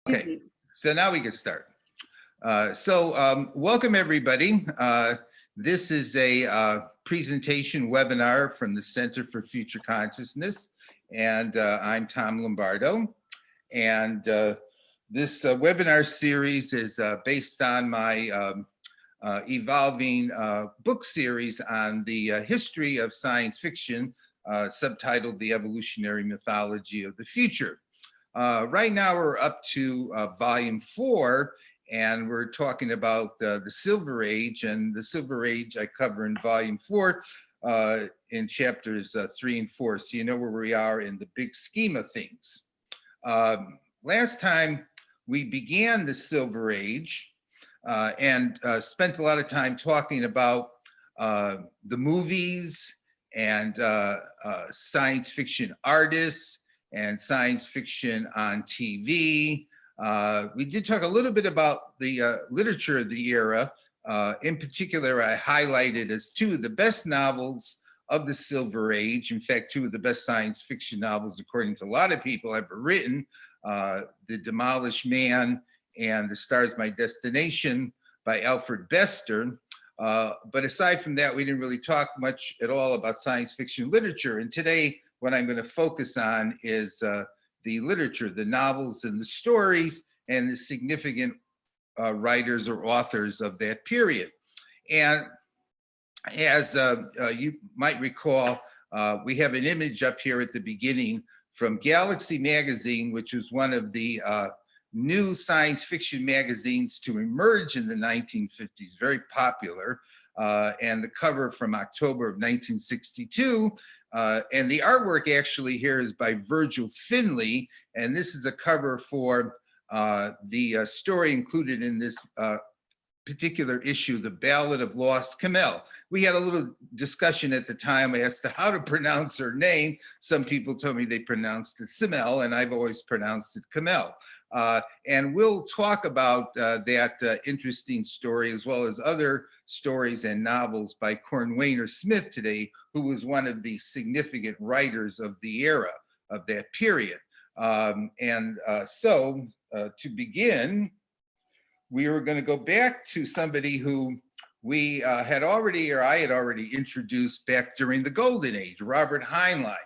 Okay, so now we can start. Welcome everybody. This is a presentation webinar from the Center for Future Consciousness, and I'm Tom Lombardo. And this webinar series is based on my evolving book series on the history of science fiction, subtitled The Evolutionary Mythology of the Future. Right now we're up to volume 4, and we're talking about the Silver Age, and the Silver Age I cover in volume 4 in chapters 3 and 4, so you know where we are in the big scheme of things. Last time we began the Silver Age and spent a lot of time talking about the movies and science fiction artists and science fiction on TV. We did talk a little bit about the literature of the era. In particular, I highlighted as 2 of the best novels of the Silver Age. In fact, 2 of the best science fiction novels, according to a lot of people, ever written, The Demolished Man and The Star's My Destination by Alfred Bester. But aside from that, we didn't really talk much at all about science fiction literature. And today, what I'm going to focus on is the literature, the novels and the stories, and the significant writers or authors of that period. And as you might recall, we have an image up here at the beginning from Galaxy magazine, which was one of the new science fiction magazines to emerge in the 1950s, very popular. And the cover from October of 1962. And the artwork actually here is by Virgil Finley, and this is a cover for the story included in this particular issue, The Ballad of Lost Camel. We had a little discussion at the time as to how to pronounce her name. Some people told me they pronounced it Simel, and I've always pronounced it Camel. And we'll talk about that interesting story, as well as other stories and novels by Wainer Smith today, who was one of the significant writers of the era of that period. So to begin, we were going to go back to somebody who we had already, or I had already introduced back during the Golden Age, Robert Heinlein.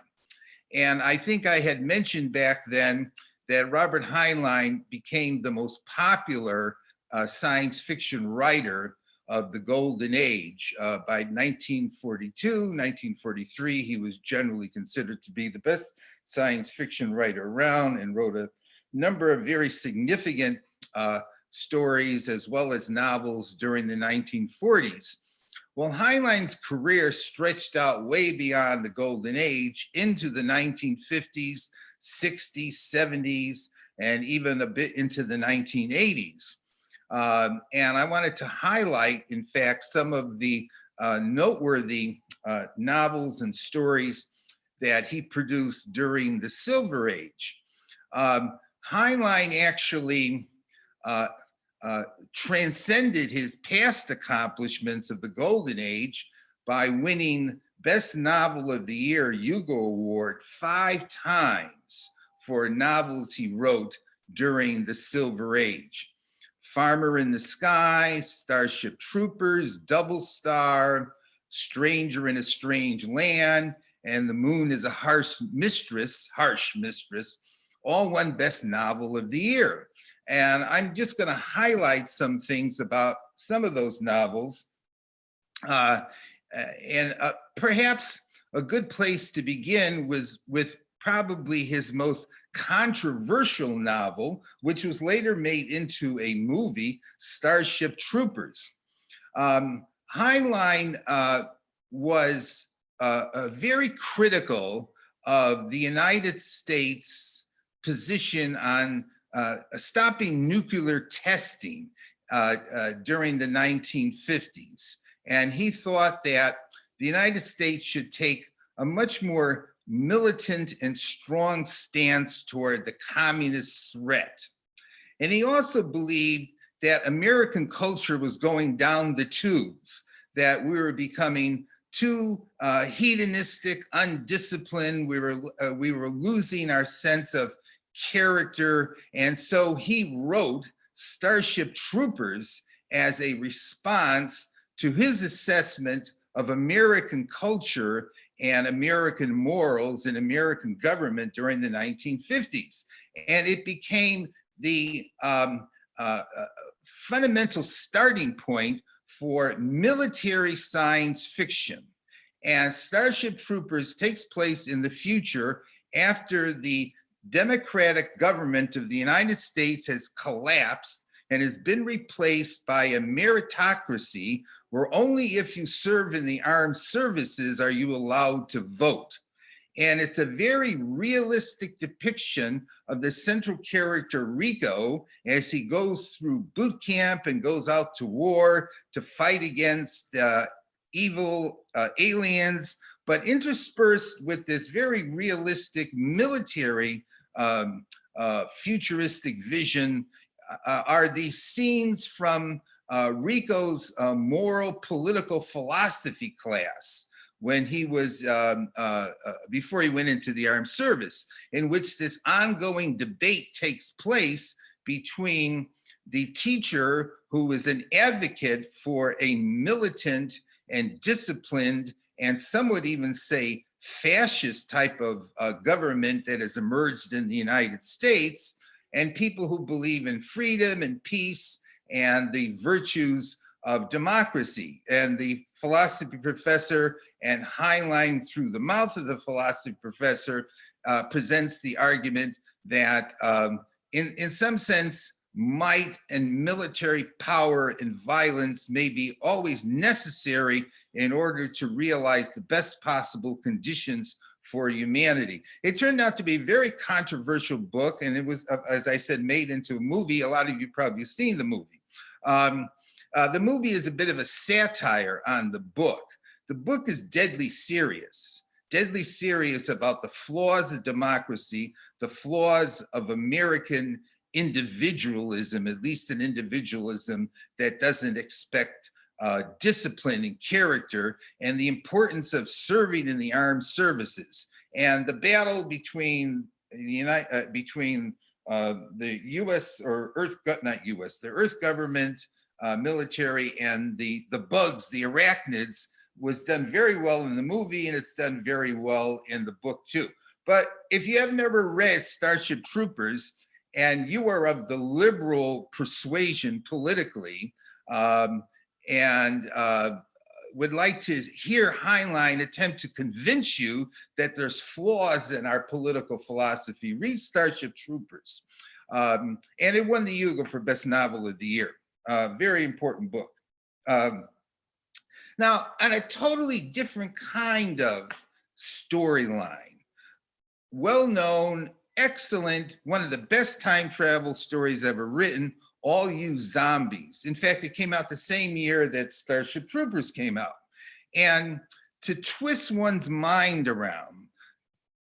And I think I had mentioned back then that Robert Heinlein became the most popular science fiction writer of the Golden Age. By 1942, 1943, he was generally considered to be the best science fiction writer around and wrote a number of very significant stories as well as novels during the 1940s. Well, Heinlein's career stretched out way beyond the Golden Age into the 1950s, 60s, 70s, and even a bit into the 1980s. And I wanted to highlight, in fact, some of the noteworthy novels and stories that he produced during the Silver Age. Heinlein actually transcended his past accomplishments of the Golden Age by winning Best Novel of the Year Hugo Award 5 times for novels he wrote during the Silver Age. Farmer in the Sky, Starship Troopers, Double Star, Stranger in a Strange Land, and The Moon is a Harsh Mistress, all won Best Novel of the Year. And I'm just going to highlight some things about some of those novels. Perhaps a good place to begin was with probably his most controversial novel, which was later made into a movie, Starship Troopers. Heinlein was very critical of the United States' position on stopping nuclear testing during the 1950s. And he thought that the United States should take a much more militant and strong stance toward the communist threat. And he also believed that American culture was going down the tubes, that we were becoming too hedonistic, undisciplined. We were losing our sense of character. And so he wrote Starship Troopers as a response to his assessment of American culture and American morals and American government during the 1950s. And it became the fundamental starting point for military science fiction. And Starship Troopers takes place in the future after the democratic government of the United States has collapsed and has been replaced by a meritocracy where only if you serve in the armed services are you allowed to vote. And it's a very realistic depiction of the central character Rico as he goes through boot camp and goes out to war to fight against evil aliens, but interspersed with this very realistic military futuristic vision are these scenes from Rico's moral political philosophy class when he was, before he went into the armed service, in which this ongoing debate takes place between the teacher who is an advocate for a militant and disciplined, and some would even say fascist type of government that has emerged in the United States, and people who believe in freedom and peace and the virtues of democracy. And the philosophy professor and Heinlein, through the mouth of the philosophy professor, presents the argument that in some sense, might and military power and violence may be always necessary in order to realize the best possible conditions for humanity. It turned out to be a very controversial book, and it was, as I said, made into a movie. A lot of you probably have seen the movie. The movie is a bit of a satire on the book. The book is deadly serious about the flaws of democracy, the flaws of American individualism, at least an individualism that doesn't expect discipline and character, and the importance of serving in the armed services. And the battle between the U.S. or the Earth government, military, and the bugs, the arachnids, was done very well in the movie, and it's done very well in the book too. But if you have never read Starship Troopers, and you are of the liberal persuasion politically, and would like to hear Heinlein attempt to convince you that there's flaws in our political philosophy, read Starship Troopers. And it won the Hugo for Best Novel of the Year. Very important book. Now, on a totally different kind of storyline, well-known, excellent, one of the best time travel stories ever written, All You Zombies. In fact, it came out the same year that Starship Troopers came out. And to twist one's mind around,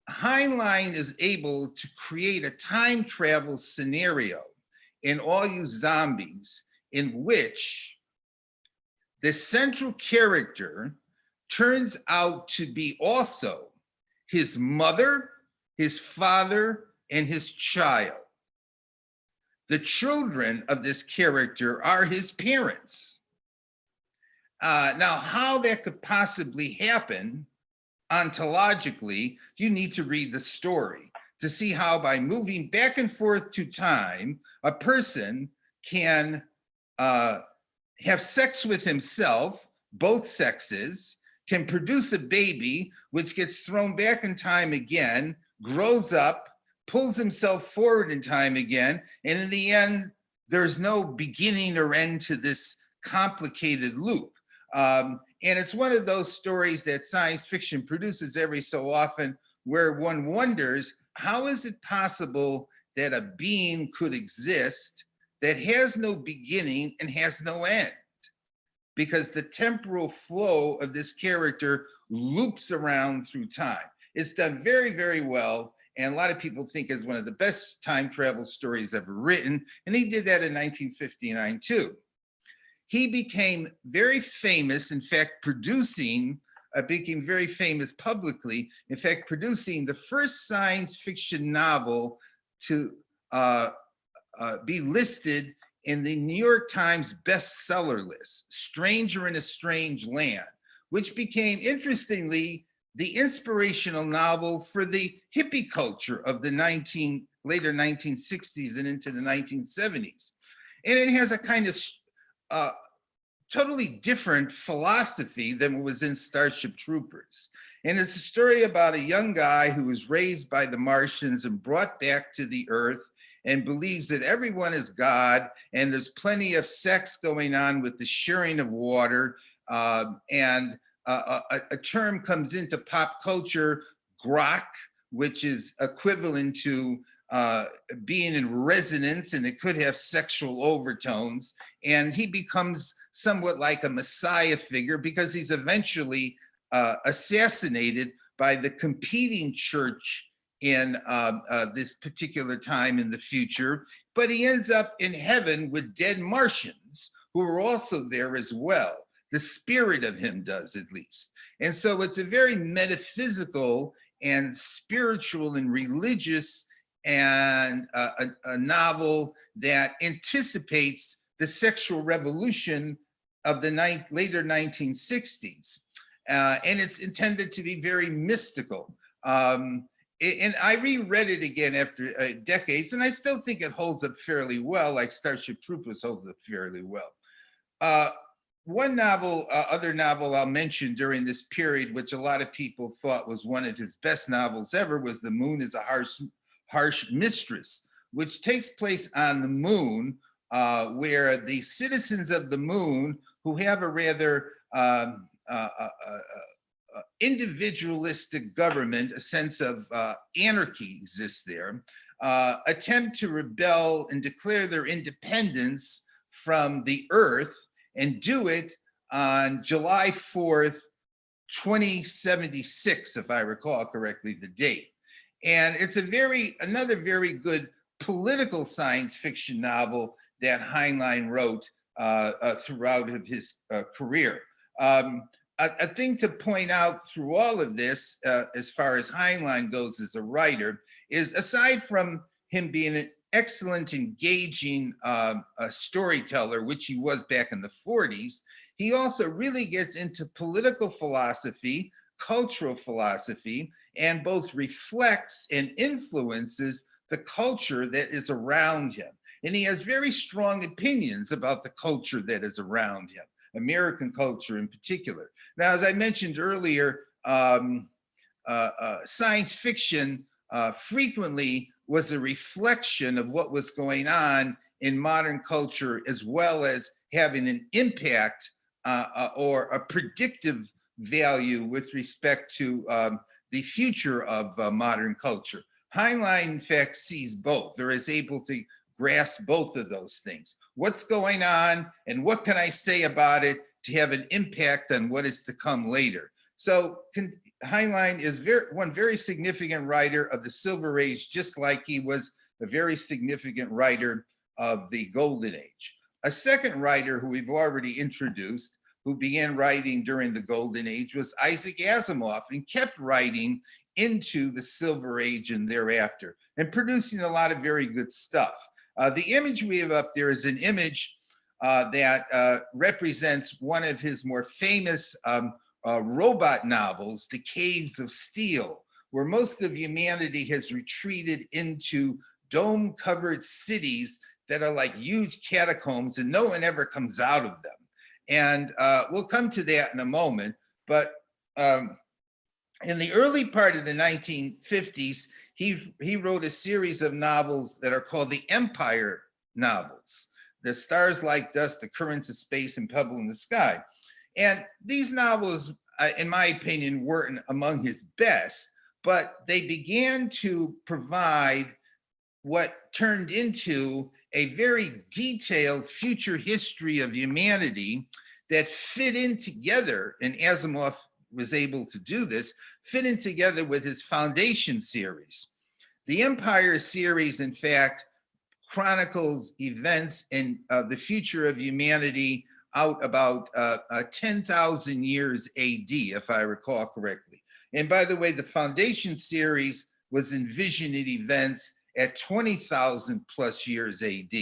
Heinlein is able to create a time travel scenario in All You Zombies in which the central character turns out to be also his mother, his father, and his child. The children of this character are his parents. Now, how that could possibly happen ontologically, you need to read the story to see how, by moving back and forth to time, a person can have sex with himself, both sexes, can produce a baby, which gets thrown back in time again, grows up, pulls himself forward in time again, and in the end, there's no beginning or end to this complicated loop. And it's one of those stories that science fiction produces every so often, where one wonders, how is it possible that a being could exist that has no beginning and has no end? Because the temporal flow of this character loops around through time. It's done very, very well, and a lot of people think is one of the best time travel stories ever written, and he did that in 1959 too. He became very famous, in fact, became very famous publicly, in fact, producing the first science fiction novel to be listed in the New York Times bestseller list, Stranger in a Strange Land, which became, interestingly, the inspirational novel for the hippie culture of the later 1960s and into the 1970s. And it has a kind of totally different philosophy than what was in Starship Troopers. And it's a story about a young guy who was raised by the Martians and brought back to the Earth and believes that everyone is God, and there's plenty of sex going on with the sharing of water. And a term comes into pop culture, grok, which is equivalent to being in resonance, and it could have sexual overtones. And he becomes somewhat like a messiah figure because he's eventually assassinated by the competing church in this particular time in the future, but he ends up in heaven with dead Martians who are also there as well. The spirit of him does, at least. And so it's a very metaphysical and spiritual and religious and a novel that anticipates the sexual revolution of the later 1960s. And it's intended to be very mystical. And I reread it again after decades, and I still think it holds up fairly well, like Starship Troopers holds up fairly well. One novel, other novel I'll mention during this period, which a lot of people thought was one of his best novels ever, was The Moon is a Harsh Mistress, which takes place on the moon, where the citizens of the moon, who have a rather individualistic government, a sense of anarchy exists there, attempt to rebel and declare their independence from the Earth, and do it on July 4th, 2076, if I recall correctly, the date. And it's another very good political science fiction novel that Heinlein wrote throughout his career. A thing to point out through all of this, as far as Heinlein goes as a writer, is aside from him being an excellent, engaging storyteller, which he was back in the 40s, he also really gets into political philosophy, cultural philosophy, and both reflects and influences the culture that is around him. And he has very strong opinions about the culture that is around him, American culture in particular. Now, as I mentioned earlier, science fiction frequently was a reflection of what was going on in modern culture, as well as having an impact or a predictive value with respect to the future of modern culture. Heinlein, in fact, sees both, or is able to grasp both of those things. What's going on and what can I say about it to have an impact on what is to come later? So Heinlein is one very significant writer of the Silver Age, just like he was a very significant writer of the Golden Age. A second writer who we've already introduced, who began writing during the Golden Age, was Isaac Asimov, and kept writing into the Silver Age and thereafter, and producing a lot of very good stuff. The image we have up there is an image that represents one of his more famous robot novels, The Caves of Steel, where most of humanity has retreated into dome-covered cities that are like huge catacombs, and no one ever comes out of them. And we'll come to that in a moment. But in the early part of the 1950s, he wrote a series of novels that are called the Empire novels. The Stars Like Dust, The Currents of Space, and Pebble in the Sky. And these novels, in my opinion, weren't among his best, but they began to provide what turned into a very detailed future history of humanity that fit in together, and Asimov was able to do this, fit in together with his Foundation series. The Empire series, in fact, chronicles events in the future of humanity out about 10,000 years AD, if I recall correctly. And by the way, the Foundation series was envisioning events at 20,000 plus years AD.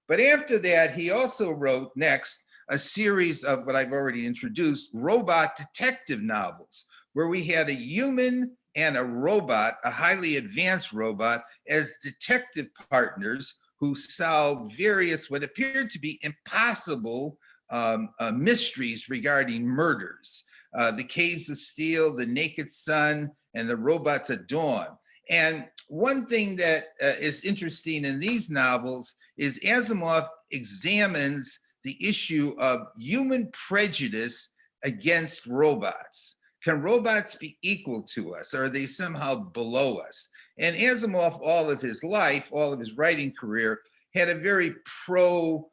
But after that, he also wrote next a series of what I've already introduced, robot detective novels, where we had a human and a robot, a highly advanced robot, as detective partners who solved various what appeared to be impossible mysteries regarding murders. The Caves of Steel, The Naked Sun, and The Robots at Dawn. And one thing that is interesting in these novels is Asimov examines the issue of human prejudice against robots. Can robots be equal to us? Or are they somehow below us? And Asimov, all of his life, all of his writing career, had a very pro-robot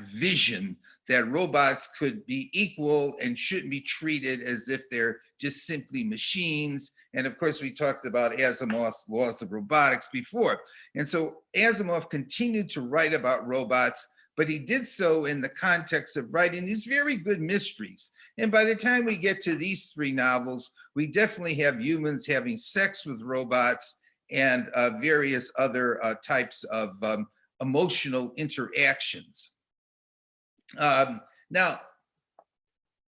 vision that robots could be equal and shouldn't be treated as if they're just simply machines. And of course, we talked about Asimov's laws of robotics before. And so Asimov continued to write about robots, but he did so in the context of writing these very good mysteries. And by the time we get to these three novels, we definitely have humans having sex with robots and various other types of emotional interactions. Now,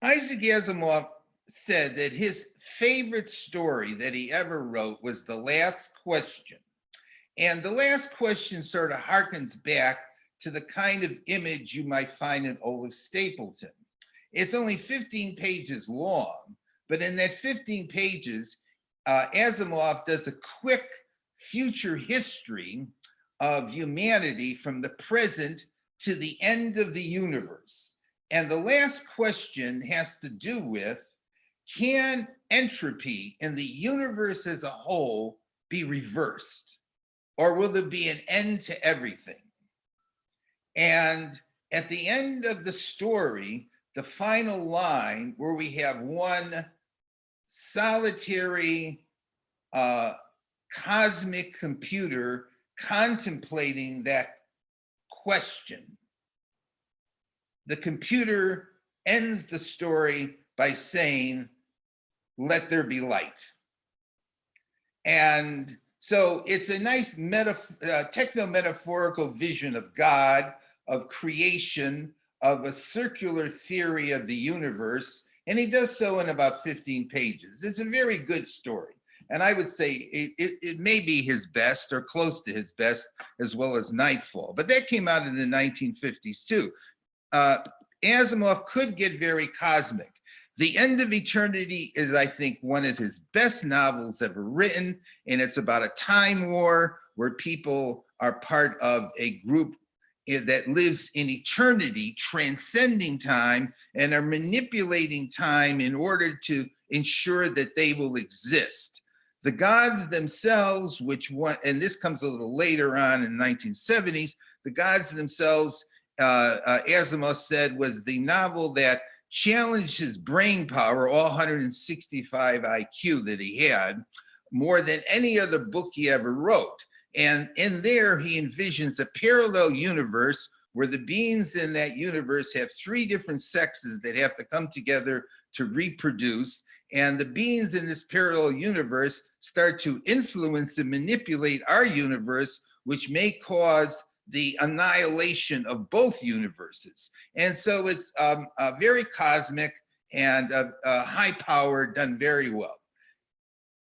Isaac Asimov said that his favorite story that he ever wrote was The Last Question. And The Last Question sort of harkens back to the kind of image you might find in Olaf Stapleton. It's only 15 pages long, but in that 15 pages, Asimov does a quick future history of humanity from the present to the end of the universe. And the last question has to do with, can entropy in the universe as a whole be reversed? Or will there be an end to everything? And at the end of the story, the final line where we have one solitary cosmic computer contemplating that question. The computer ends the story by saying, "Let there be light." And so it's a nice techno-metaphorical vision of God, of creation, of a circular theory of the universe. And he does so in about 15 pages. It's a very good story. And I would say it may be his best or close to his best, as well as Nightfall. But that came out in the 1950s too. Asimov could get very cosmic. The End of Eternity is, I think, one of his best novels ever written. And it's about a time war where people are part of a group that lives in eternity, transcending time, and are manipulating time in order to ensure that they will exist. The gods themselves, and this comes a little later on in the 1970s, the gods themselves, Asimov said, was the novel that challenged his brain power, all 165 IQ that he had, more than any other book he ever wrote. And in there, he envisions a parallel universe where the beings in that universe have three different sexes that have to come together to reproduce. And the beings in this parallel universe start to influence and manipulate our universe, which may cause the annihilation of both universes. And so it's very cosmic and high power, done very well.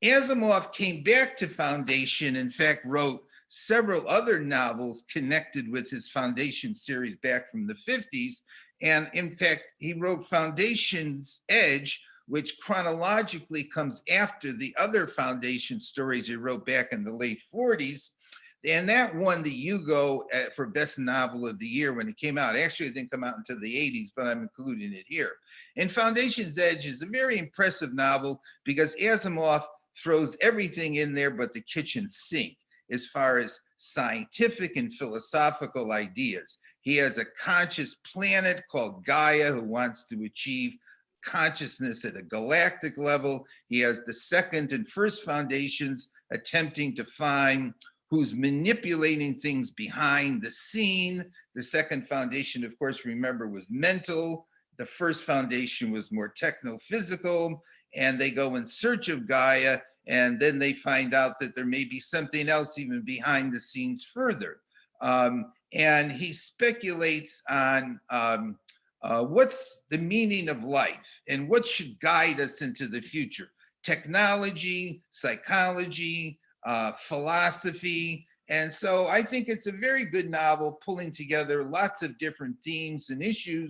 Asimov came back to Foundation, in fact, wrote several other novels connected with his Foundation series back from the 50s. And in fact, he wrote Foundation's Edge, which chronologically comes after the other Foundation stories he wrote back in the late 40s. And that won the Hugo for Best Novel of the Year when it came out. Actually, it didn't come out until the 80s, but I'm including it here. And Foundation's Edge is a very impressive novel because Asimov throws everything in there but the kitchen sink as far as scientific and philosophical ideas. He has a conscious planet called Gaia who wants to achieve consciousness at a galactic level. He has the second and first foundations attempting to find who's manipulating things behind the scene. The second foundation, of course, remember, was mental. The first foundation was more techno-physical, and they go in search of Gaia. and then they find out that there may be something else even behind the scenes further. And he speculates on what's the meaning of life and what should guide us into the future. Technology, psychology, philosophy. And so I think it's a very good novel, pulling together lots of different themes and issues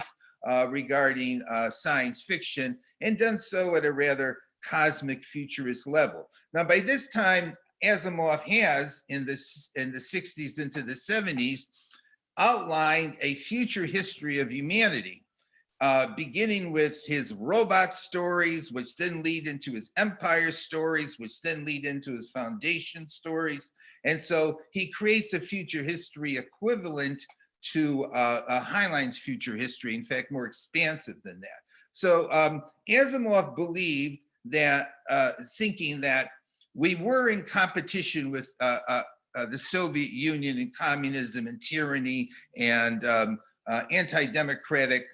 regarding science fiction, and done so at a rather cosmic futurist level. Now, by this time, Asimov has, in the 60s into the 70s, outlined a future history of humanity, beginning with his robot stories, which then lead into his empire stories, which then lead into his foundation stories. And so he creates a future history equivalent to Heinlein's future history, in fact, more expansive than that. So Asimov believed that, thinking that we were in competition with the Soviet Union and communism and tyranny and anti-democratic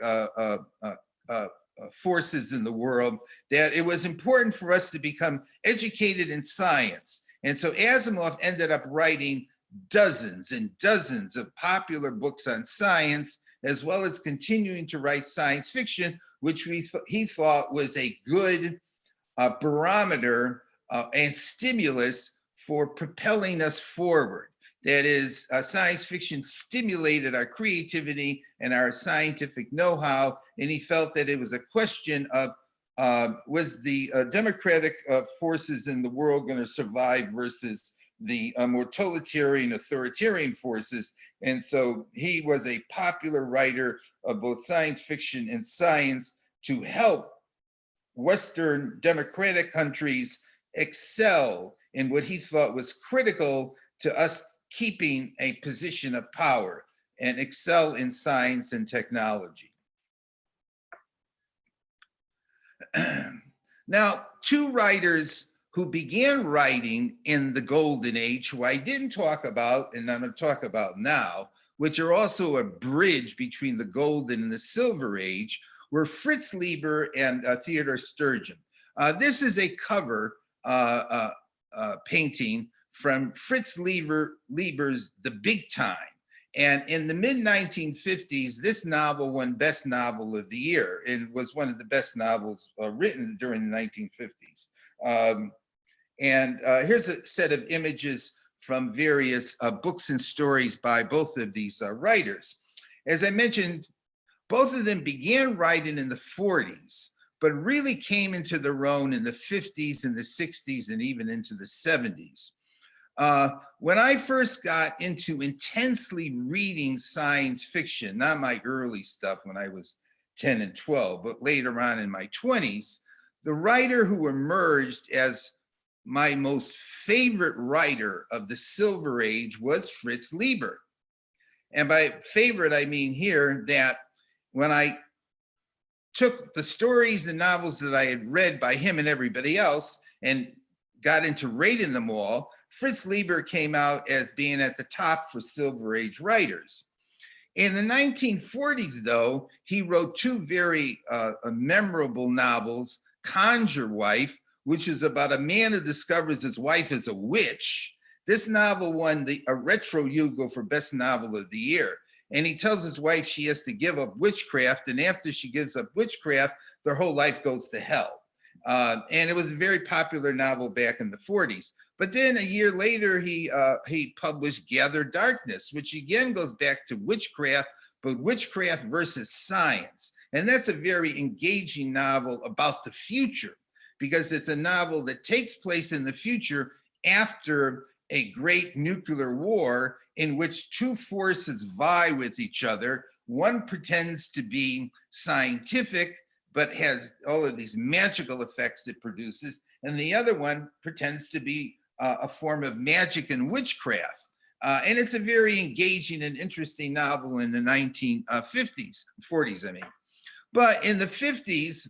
forces in the world, that it was important for us to become educated in science. And so Asimov ended up writing dozens and dozens of popular books on science, as well as continuing to write science fiction, which he thought was a good barometer and stimulus for propelling us forward. That is, science fiction stimulated our creativity and our scientific know-how, and he felt that it was a question of, was the democratic forces in the world going to survive versus the more totalitarian, authoritarian forces? And so he was a popular writer of both science fiction and science to help Western democratic countries excel in what he thought was critical to us keeping a position of power, and excel in science and technology. Now, two writers who began writing in the Golden Age, who I didn't talk about and I'm going to talk about now, which are also a bridge between the Golden and the Silver Age, were Fritz Lieber and Theodore Sturgeon. This is a cover painting from Fritz Lieber's The Big Time. And in the mid-1950s, this novel won Best Novel of the Year and was one of the best novels written during the 1950s. Here's a set of images from various books and stories by both of these writers. As I mentioned, both of them began writing in the 40s, but really came into their own in the 50s and the 60s and even into the 70s. When I first got into intensely reading science fiction, not my early stuff when I was 10 and 12, but later on in my 20s, the writer who emerged as my most favorite writer of the Silver Age was Fritz Lieber. And by favorite, I mean here that when I took the stories and novels that I had read by him and everybody else and got into rating them all, Fritz Lieber came out as being at the top for Silver Age writers. In the 1940s, though, he wrote two very memorable novels, Conjure Wife, which is about a man who discovers his wife is a witch. This novel won a retro Hugo for Best Novel of the Year. And he tells his wife she has to give up witchcraft, and after she gives up witchcraft, their whole life goes to hell. And it was a very popular novel back in the 40s. But then a year later, he published Gather Darkness, which again goes back to witchcraft, but witchcraft versus science. And that's a very engaging novel about the future, because it's a novel that takes place in the future after a great nuclear war in which two forces vie with each other. One pretends to be scientific, but has all of these magical effects it produces. And the other one pretends to be a form of magic and witchcraft. And it's a very engaging and interesting novel in the 40s, I mean. But in the 50s,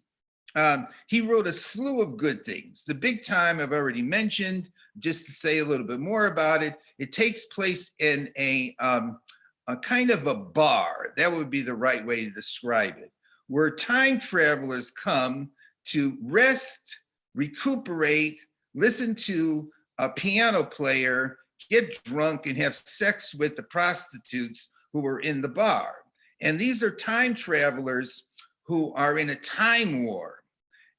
he wrote a slew of good things. The Big Time I've already mentioned. Just to say a little bit more about it, it takes place in a kind of a bar. That would be the right way to describe it, where time travelers come to rest, recuperate, listen to a piano player get drunk and have sex with the prostitutes who were in the bar. And these are time travelers who are in a time war.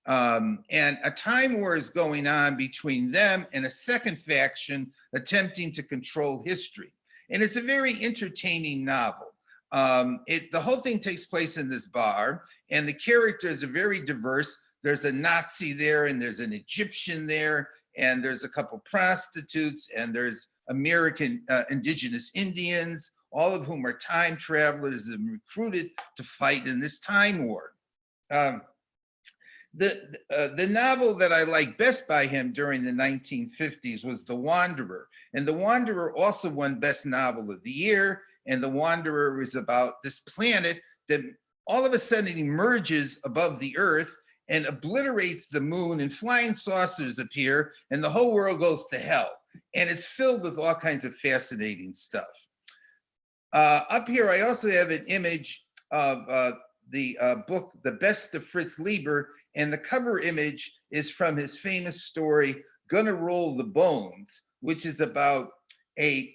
And a time war is going on between them and a second faction attempting to control history. And it's a very entertaining novel. The whole thing takes place in this bar, and the characters are very diverse. There's a Nazi there, and there's an Egyptian there, and there's a couple prostitutes, and there's American indigenous Indians, all of whom are time travelers and recruited to fight in this time war. The novel that I liked best by him during the 1950s was The Wanderer. And The Wanderer also won Best Novel of the Year. And The Wanderer is about this planet that all of a sudden emerges above the Earth and obliterates the moon, and flying saucers appear, and the whole world goes to hell. And it's filled with all kinds of fascinating stuff. Up here, I also have an image of the book, The Best of Fritz Lieber, and the cover image is from his famous story, Gonna Roll the Bones, which is about a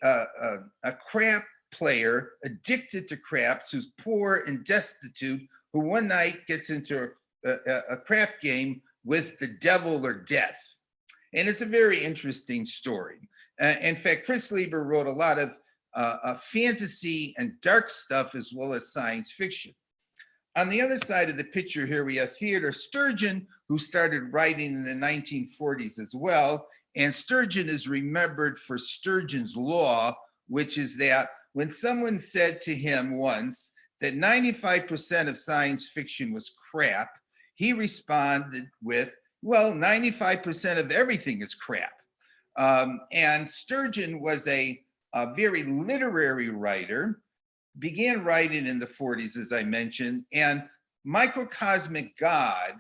crap player addicted to craps who's poor and destitute, who one night gets into a crap game with the devil or death. And it's a very interesting story. In fact, Fritz Lieber wrote a lot of fantasy and dark stuff as well as science fiction. On the other side of the picture here, we have Theodore Sturgeon, who started writing in the 1940s as well. And Sturgeon is remembered for Sturgeon's Law, which is that when someone said to him once that 95% of science fiction was crap, he responded with, well, 95% of everything is crap. And Sturgeon was a very literary writer, began writing in the 40s, as I mentioned, and Microcosmic God,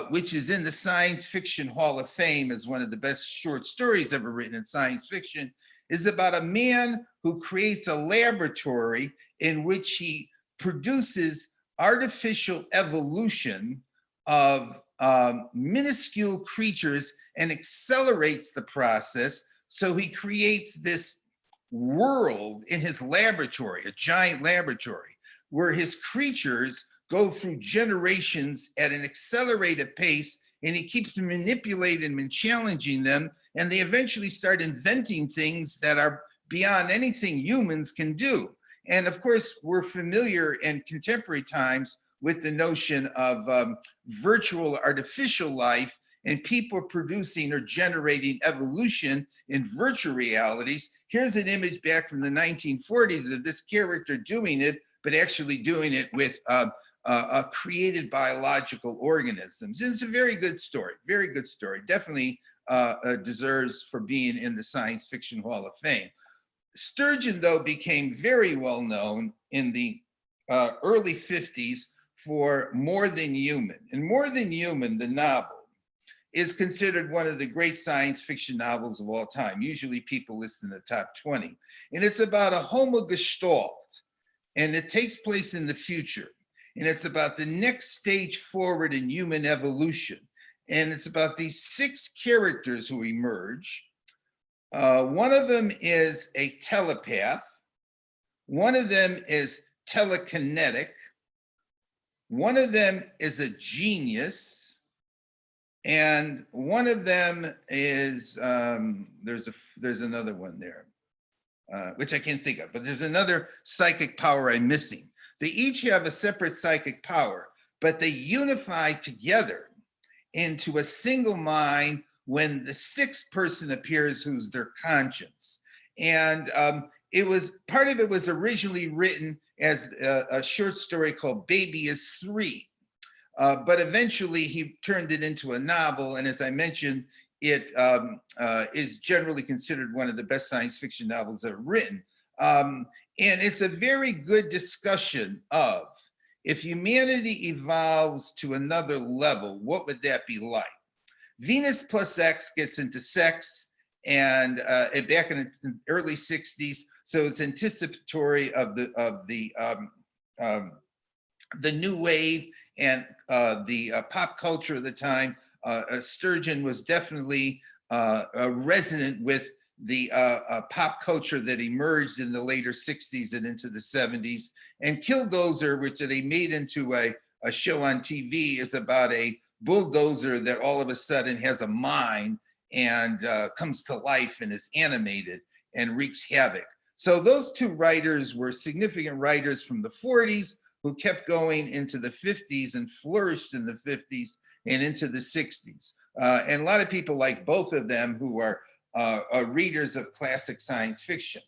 which is in the Science Fiction Hall of Fame as one of the best short stories ever written in science fiction, is about a man who creates a laboratory in which he produces artificial evolution of minuscule creatures and accelerates the process. So he creates this world in his laboratory, a giant laboratory, where his creatures go through generations at an accelerated pace, and he keeps manipulating them and challenging them, and they eventually start inventing things that are beyond anything humans can do. And of course, we're familiar in contemporary times with the notion of virtual artificial life, and people producing or generating evolution in virtual realities. Here's an image back from the 1940s of this character doing it, but actually doing it with created biological organisms. It's a very good story, very good story. Definitely deserves for being in the Science Fiction Hall of Fame. Sturgeon, though, became very well known in the early 50s for More Than Human. And More Than Human, the novel, is considered one of the great science fiction novels of all time. Usually people list in the top 20. And it's about a homogestalt, and it takes place in the future. And it's about the next stage forward in human evolution. And it's about these 6 characters who emerge. One of them is a telepath. One of them is telekinetic. One of them is a genius. And one of them is, there's another one there, which I can't think of, but there's another psychic power I'm missing. They each have a separate psychic power, but they unify together into a single mind when the 6th person appears, who's their conscience. And part of it was originally written as a short story called Baby is 3. But eventually he turned it into a novel. And as I mentioned, it is generally considered one of the best science fiction novels ever written. And it's a very good discussion of, if humanity evolves to another level, what would that be like? Venus plus X gets into sex, and back in the early 60s, so it's anticipatory of the new wave and the pop culture of the time. Sturgeon was definitely resonant with the pop culture that emerged in the later 60s and into the 70s. And Killdozer, which they made into a show on TV, is about a bulldozer that all of a sudden has a mind and comes to life and is animated and wreaks havoc. So those two writers were significant writers from the 40s who kept going into the 50s and flourished in the 50s and into the 60s. And a lot of people like both of them who are readers of classic science fiction.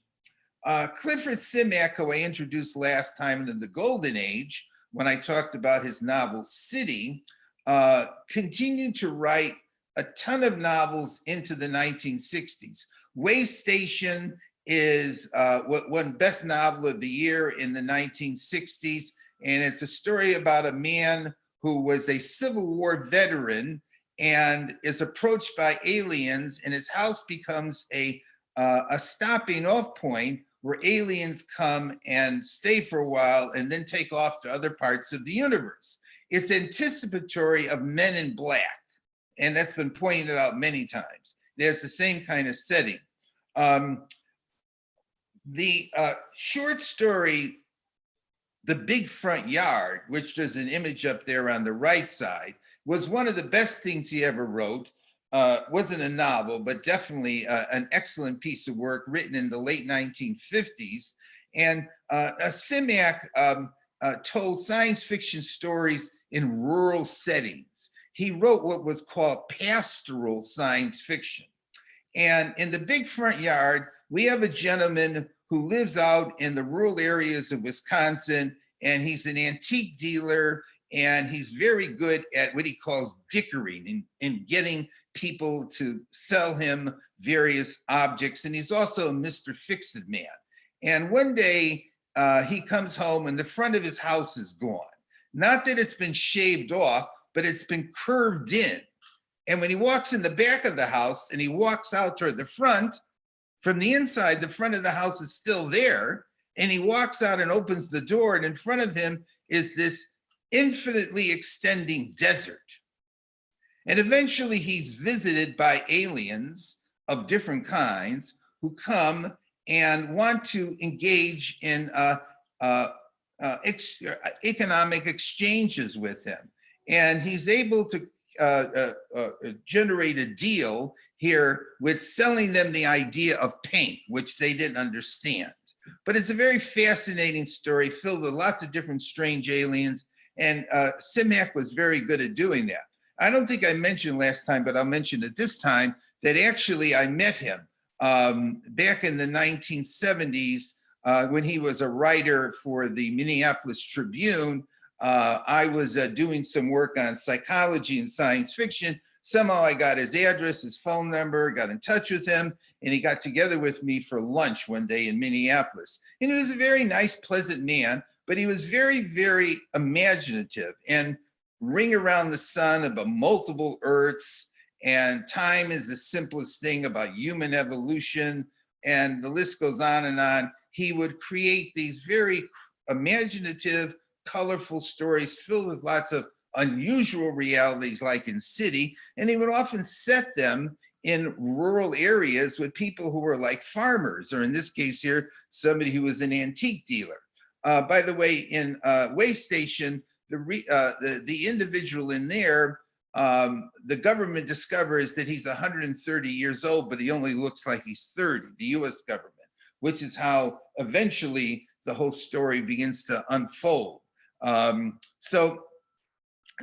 Clifford Simic, who I introduced last time in the Golden Age, when I talked about his novel City, continued to write a ton of novels into the 1960s. Way Station is what won Best Novel of the Year in the 1960s. And it's a story about a man who was a Civil War veteran and is approached by aliens, and his house becomes a stopping off point where aliens come and stay for a while and then take off to other parts of the universe. It's anticipatory of Men in Black, and that's been pointed out many times. It has the same kind of setting. The short story, The Big Front Yard, which there's an image up there on the right side, was one of the best things he ever wrote. Wasn't a novel, but definitely an excellent piece of work written in the late 1950s. And Simic told science fiction stories in rural settings. He wrote what was called pastoral science fiction. And in The Big Front Yard, we have a gentleman who lives out in the rural areas of Wisconsin, and he's an antique dealer, and he's very good at what he calls dickering and getting people to sell him various objects. And he's also a Mr. Fix-It Man. And one day he comes home and the front of his house is gone. Not that it's been shaved off, but it's been curved in. And when he walks in the back of the house and he walks out toward the front, from the inside, the front of the house is still there. And he walks out and opens the door, and in front of him is this infinitely extending desert. And eventually he's visited by aliens of different kinds who come and want to engage in economic exchanges with him. And he's able to generate a deal here with selling them the idea of paint, which they didn't understand. But it's a very fascinating story filled with lots of different strange aliens. And Simic was very good at doing that. I don't think I mentioned last time, but I'll mention it this time, that actually I met him back in the 1970s when he was a writer for the Minneapolis Tribune. I was doing some work on psychology and science fiction. Somehow I got his address, his phone number, got in touch with him, and he got together with me for lunch one day in Minneapolis. And he was a very nice, pleasant man, but he was very, very imaginative, and Ring Around the Sun about multiple Earths, and Time is the Simplest Thing about human evolution, and the list goes on and on. He would create these very imaginative, colorful stories filled with lots of unusual realities like in City, and he would often set them in rural areas with people who were like farmers, or in this case here, somebody who was an antique dealer. By the way, in Way Station, the individual in there, the government discovers that he's 130 years old, but he only looks like he's 30, the US government, which is how eventually the whole story begins to unfold. So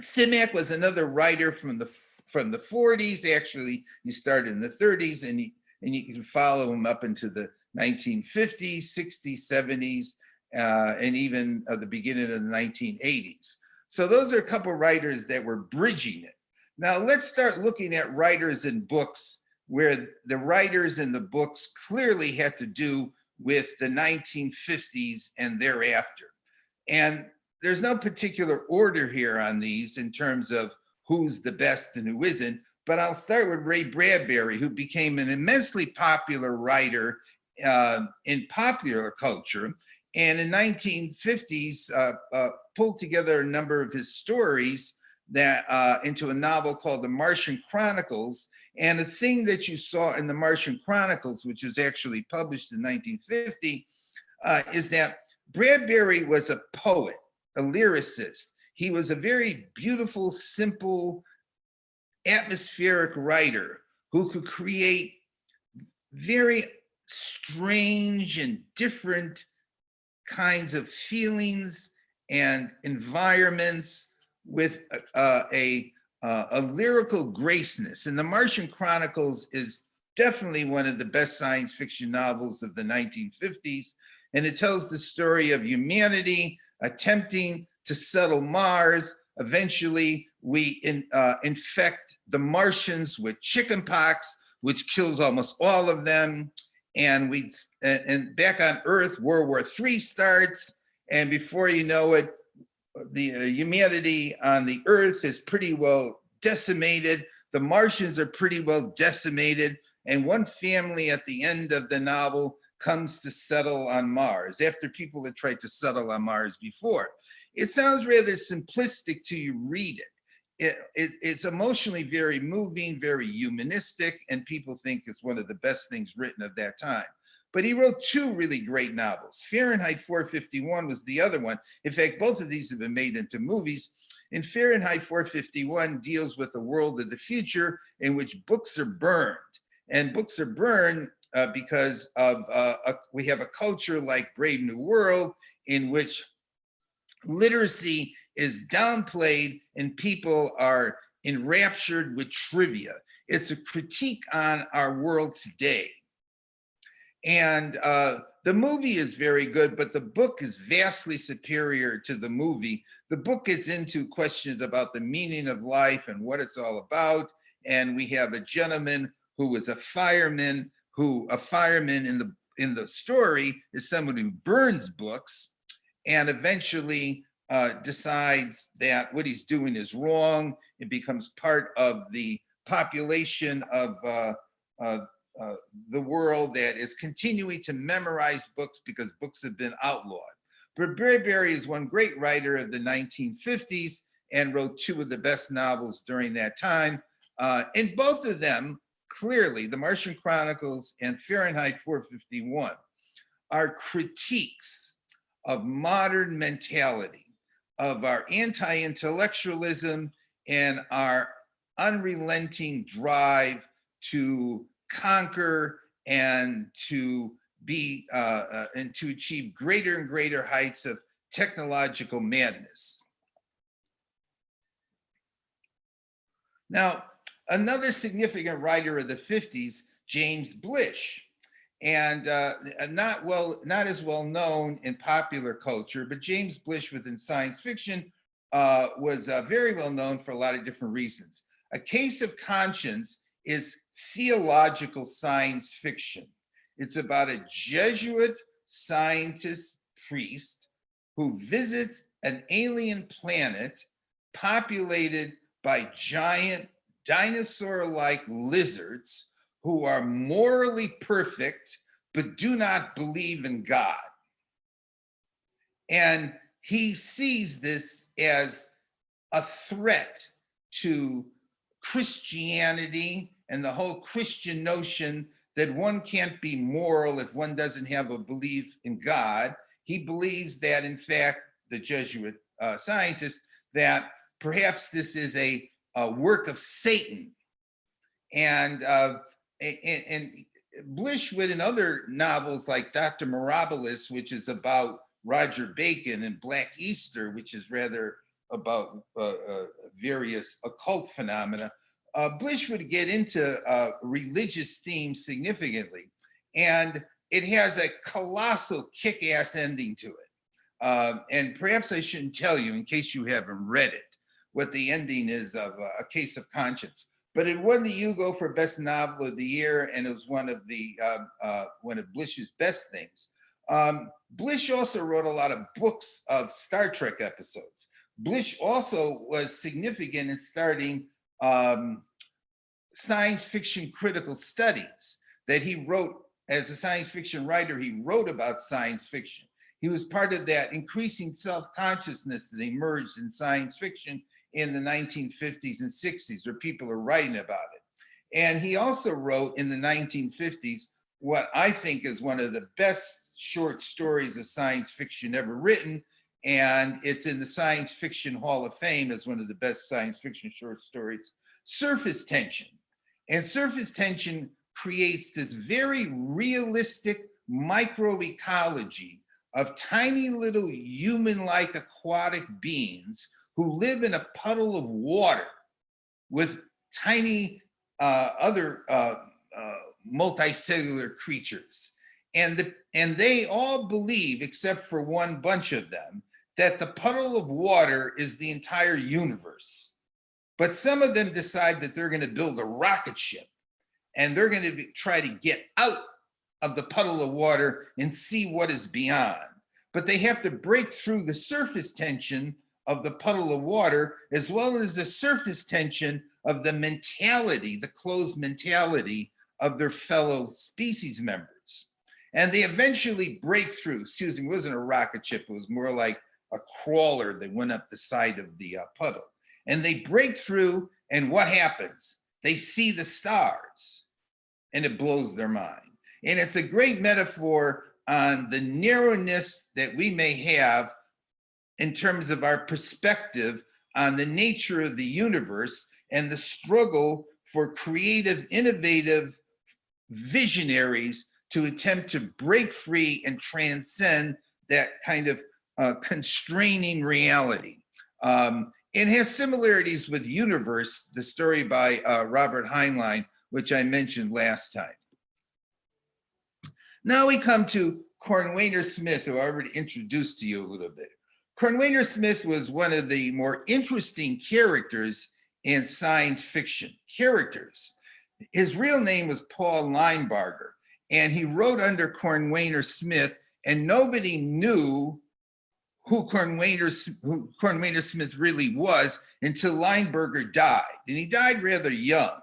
Simic was another writer from the 40s. Actually, he started in the 30s, and you can follow him up into the 1950s, 60s, 70s, and even the beginning of the 1980s. So those are a couple of writers that were bridging it. Now let's start looking at writers in books where the writers in the books clearly had to do with the 1950s and thereafter. And there's no particular order here on these in terms of who's the best and who isn't, but I'll start with Ray Bradbury, who became an immensely popular writer in popular culture, and in 1950s pulled together a number of his stories that into a novel called The Martian Chronicles. And the thing that you saw in The Martian Chronicles, which was actually published in 1950, is that Bradbury was a poet, a lyricist. He was a very beautiful, simple, atmospheric writer who could create very strange and different kinds of feelings and environments with a lyrical graceness. And The Martian Chronicles is definitely one of the best science fiction novels of the 1950s. And it tells the story of humanity attempting to settle Mars. Eventually, we infect the Martians with chickenpox, which kills almost all of them. And back on Earth, World War III starts. And before you know it, the humanity on the Earth is pretty well decimated. The Martians are pretty well decimated. And one family at the end of the novel comes to settle on Mars after people had tried to settle on Mars before. It sounds rather simplistic till you read it. It's emotionally very moving, very humanistic, and people think it's one of the best things written of that time. But he wrote two really great novels. Fahrenheit 451 was the other one. In fact, both of these have been made into movies. And Fahrenheit 451 deals with a world of the future in which books are burned. And books are burned because of we have a culture like Brave New World in which literacy is downplayed and people are enraptured with trivia. It's a critique on our world today. And the movie is very good, but the book is vastly superior to the movie. The book gets into questions about the meaning of life and what it's all about. And we have a gentleman who was a fireman, in the story is someone who burns books and eventually decides that what he's doing is wrong. It becomes part of the population of the world that is continuing to memorize books because books have been outlawed. But Bradbury is one great writer of the 1950s and wrote two of the best novels during that time. And both of them, clearly, The Martian Chronicles and Fahrenheit 451, are critiques of modern mentality, of our anti-intellectualism and our unrelenting drive to conquer and to be and to achieve greater and greater heights of technological madness. Now, another significant writer of the 50s, James Blish, and not as well known in popular culture, but James Blish within science fiction was very well known for a lot of different reasons. A Case of Conscience is theological science fiction. It's about a Jesuit scientist priest who visits an alien planet populated by giant dinosaur-like lizards who are morally perfect but do not believe in God. And he sees this as a threat to Christianity and the whole Christian notion that one can't be moral if one doesn't have a belief in God. He believes that, in fact, the Jesuit scientist, that perhaps this is a work of Satan. And Blish would, in other novels like Dr. Mirabilis, which is about Roger Bacon, and Black Easter, which is rather about various occult phenomena, Blish would get into religious themes significantly. And it has a colossal kick-ass ending to it. And perhaps I shouldn't tell you, in case you haven't read it, what the ending is of A Case of Conscience. But it won the Hugo for Best Novel of the Year, and it was one of Blish's best things. Blish also wrote a lot of books of Star Trek episodes. Blish also was significant in starting science fiction critical studies that he wrote. As a science fiction writer, he wrote about science fiction. He was part of that increasing self-consciousness that emerged in science fiction in the 1950s and 60s, where people are writing about it. And he also wrote in the 1950s what I think is one of the best short stories of science fiction ever written. And it's in the Science Fiction Hall of Fame as one of the best science fiction short stories, Surface Tension. And Surface Tension creates this very realistic microecology of tiny little human-like aquatic beings who live in a puddle of water with tiny other multicellular creatures. And they all believe, except for one bunch of them, that the puddle of water is the entire universe. But some of them decide that they're going to build a rocket ship and they're going to try to get out of the puddle of water and see what is beyond. But they have to break through the surface tension of the puddle of water, as well as the surface tension of the mentality, the closed mentality of their fellow species members. And they eventually break through, excuse me, it wasn't a rocket ship, it was more like a crawler that went up the side of the puddle. And they break through, and what happens? They see the stars, and it blows their mind. And it's a great metaphor on the narrowness that we may have in terms of our perspective on the nature of the universe and the struggle for creative, innovative visionaries to attempt to break free and transcend that kind of constraining reality. It has similarities with Universe, the story by Robert Heinlein, which I mentioned last time. Now we come to Wainer Smith, who I already introduced to you a little bit. Wainer Smith was one of the more interesting characters in science fiction. His real name was Paul Linebarger, and he wrote under Wainer Smith, and nobody knew who Wainer Smith really was until Linebarger died, and he died rather young.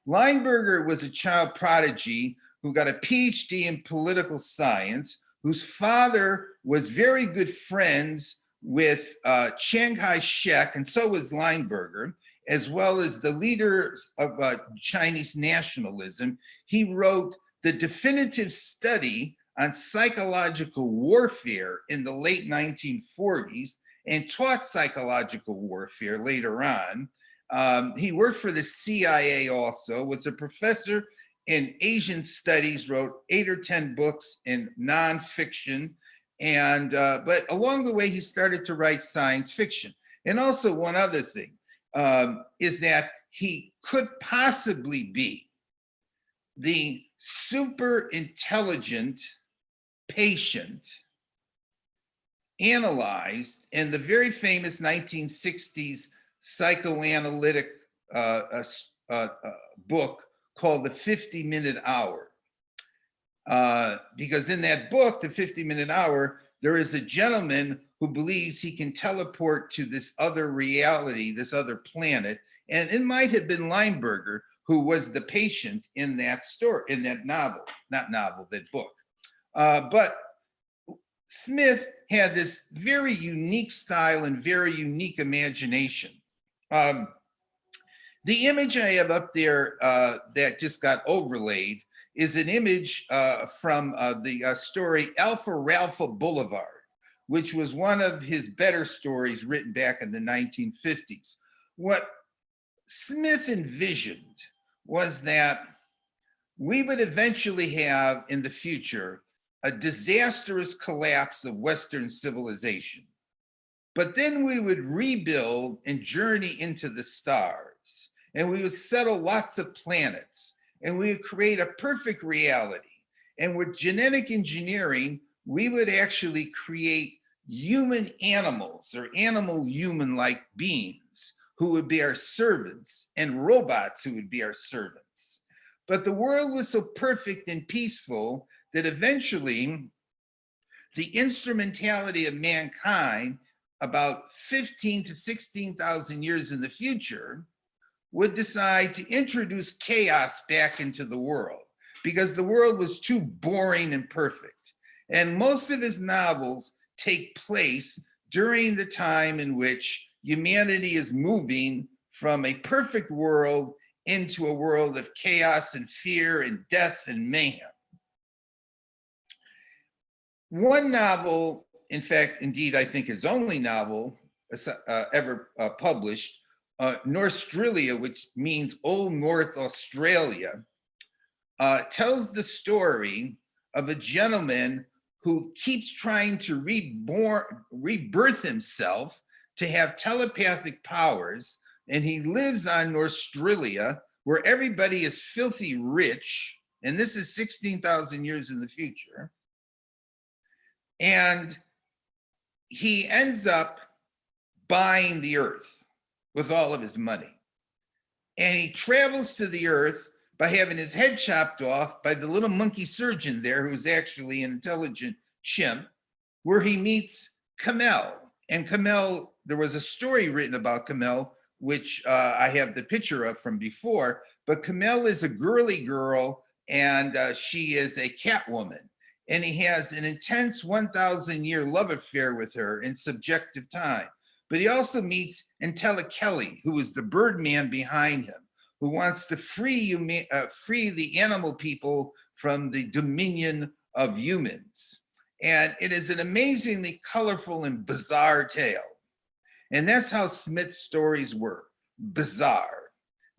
Linebarger was a child prodigy who got a PhD in political science, whose father was very good friends with Chiang Kai-shek, and so was Linebarger, as well as the leaders of Chinese nationalism. He wrote the definitive study on psychological warfare in the late 1940s and taught psychological warfare later on. He worked for the CIA also, was a professor in Asian studies, wrote 8 or 10 books in nonfiction, and but along the way he started to write science fiction. And also one other thing is that he could possibly be the super intelligent patient analyzed in the very famous 1960s psychoanalytic book called The 50-Minute Hour. Because in that book, The 50-Minute Hour, there is a gentleman who believes he can teleport to this other reality, this other planet. And it might have been Linebarger who was the patient in that story, in that novel, that book. But Smith had this very unique style and very unique imagination. The image I have up there that just got overlaid is an image from the story Alpha Ralpha Boulevard, which was one of his better stories written back in the 1950s. What Smith envisioned was that we would eventually have in the future a disastrous collapse of Western civilization. But then we would rebuild and journey into the stars, and we would settle lots of planets, and we would create a perfect reality. And with genetic engineering, we would actually create human animals or animal human-like beings who would be our servants, and robots who would be our servants. But the world was so perfect and peaceful that eventually the instrumentality of mankind, about 15 to 16,000 years in the future, would decide to introduce chaos back into the world because the world was too boring and perfect. And most of his novels take place during the time in which humanity is moving from a perfect world into a world of chaos and fear and death and mayhem. One novel, in fact, indeed, I think his only novel ever published, Norstrilia, which means Old North Australia, tells the story of a gentleman who keeps trying to rebirth himself to have telepathic powers, and he lives on Norstrilia, where everybody is filthy rich, and this is 16,000 years in the future. And he ends up buying the earth with all of his money. And he travels to the earth by having his head chopped off by the little monkey surgeon there, who's actually an intelligent chimp, where he meets Kamel. And Kamel, there was a story written about Kamel, which I have the picture of from before, but Kamel is a girly girl, and she is a cat woman. And he has an intense 1,000-year love affair with her in subjective time. But he also meets Entelekeli, who is the bird man behind him, who wants to free the animal people from the dominion of humans. And it is an amazingly colorful and bizarre tale. And that's how Smith's stories were, bizarre,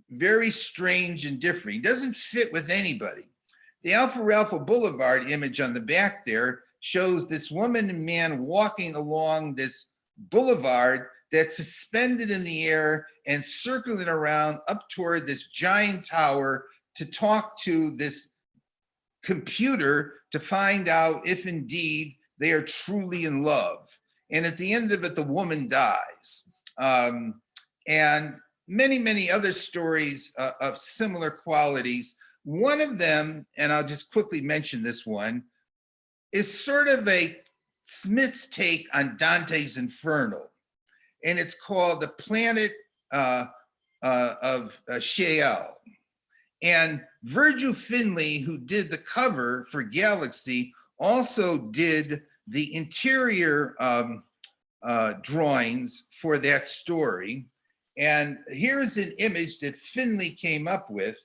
very strange and different. He doesn't fit with anybody. The Alpha Ralpha Boulevard image on the back there shows this woman and man walking along this boulevard that's suspended in the air and circling around up toward this giant tower to talk to this computer to find out if indeed they are truly in love. And at the end of it, the woman dies. And many, many other stories of similar qualities. One of them, and I'll just quickly mention this one, is sort of a Smith's take on Dante's Inferno. And it's called The Planet of Sheol. And Virgil Finley, who did the cover for Galaxy, also did the interior drawings for that story. And here's an image that Finley came up with,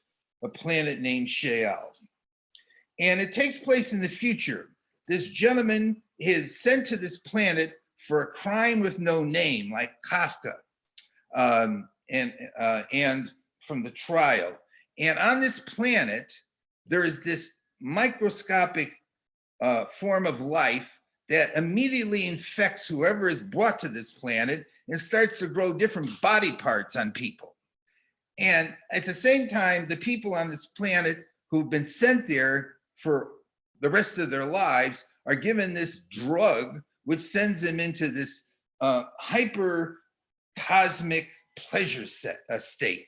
a planet named Sheol. And it takes place in the future. This gentleman is sent to this planet for a crime with no name, like Kafka, and from the trial. And on this planet, there is this microscopic form of life that immediately infects whoever is brought to this planet and starts to grow different body parts on people. And at the same time, the people on this planet who've been sent there for the rest of their lives are given this drug, which sends them into this hyper cosmic pleasure state.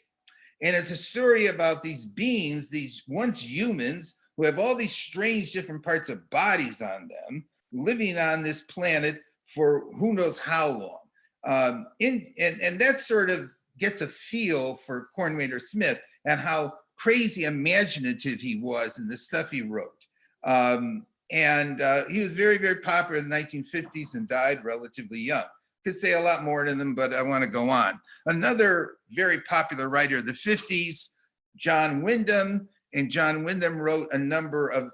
And it's a story about these beings, these once humans, who have all these strange different parts of bodies on them, living on this planet for who knows how long. And that sort of gets a feel for Cornwater Smith and how crazy imaginative he was in the stuff he wrote. He was very, very popular in the 1950s and died relatively young. Could say a lot more to them, but I want to go on. Another very popular writer of the 50s, John Wyndham, and John Wyndham wrote a number of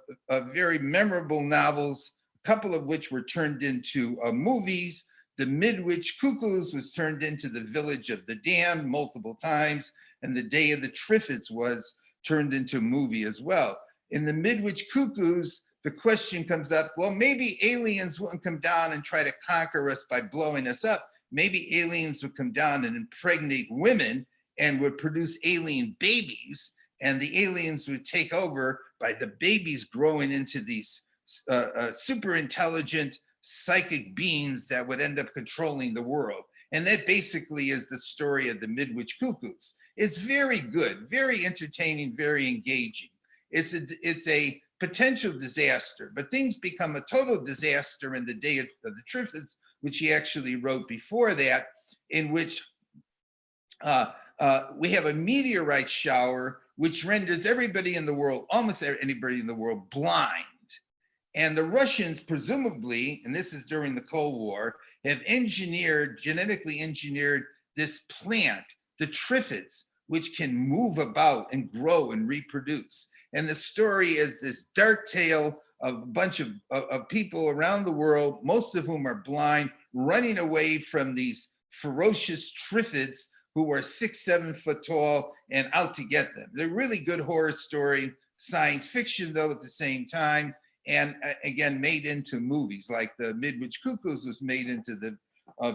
very memorable novels, a couple of which were turned into movies. The Midwich Cuckoos was turned into The Village of the Damned multiple times, and The Day of the Triffids was turned into a movie as well. In The Midwich Cuckoos, the question comes up, well, maybe aliens wouldn't come down and try to conquer us by blowing us up. Maybe aliens would come down and impregnate women and would produce alien babies, and the aliens would take over by the babies growing into these super intelligent psychic beings that would end up controlling the world. And that basically is the story of the Midwich Cuckoos. It's very good, very entertaining, very engaging. It's a potential disaster, but things become a total disaster in The Day of the Triffids, which he actually wrote before that, in which we have a meteorite shower, which renders everybody in the world, almost anybody in the world, blind. And the Russians, presumably, and this is during the Cold War, have genetically engineered this plant, the triffids, which can move about and grow and reproduce. And the story is this dark tale of a bunch of people around the world, most of whom are blind, running away from these ferocious triffids who are 6-7 foot tall and out to get them. They're really good horror story, science fiction though at the same time, and again, made into movies like the Midwich Cuckoos was made into the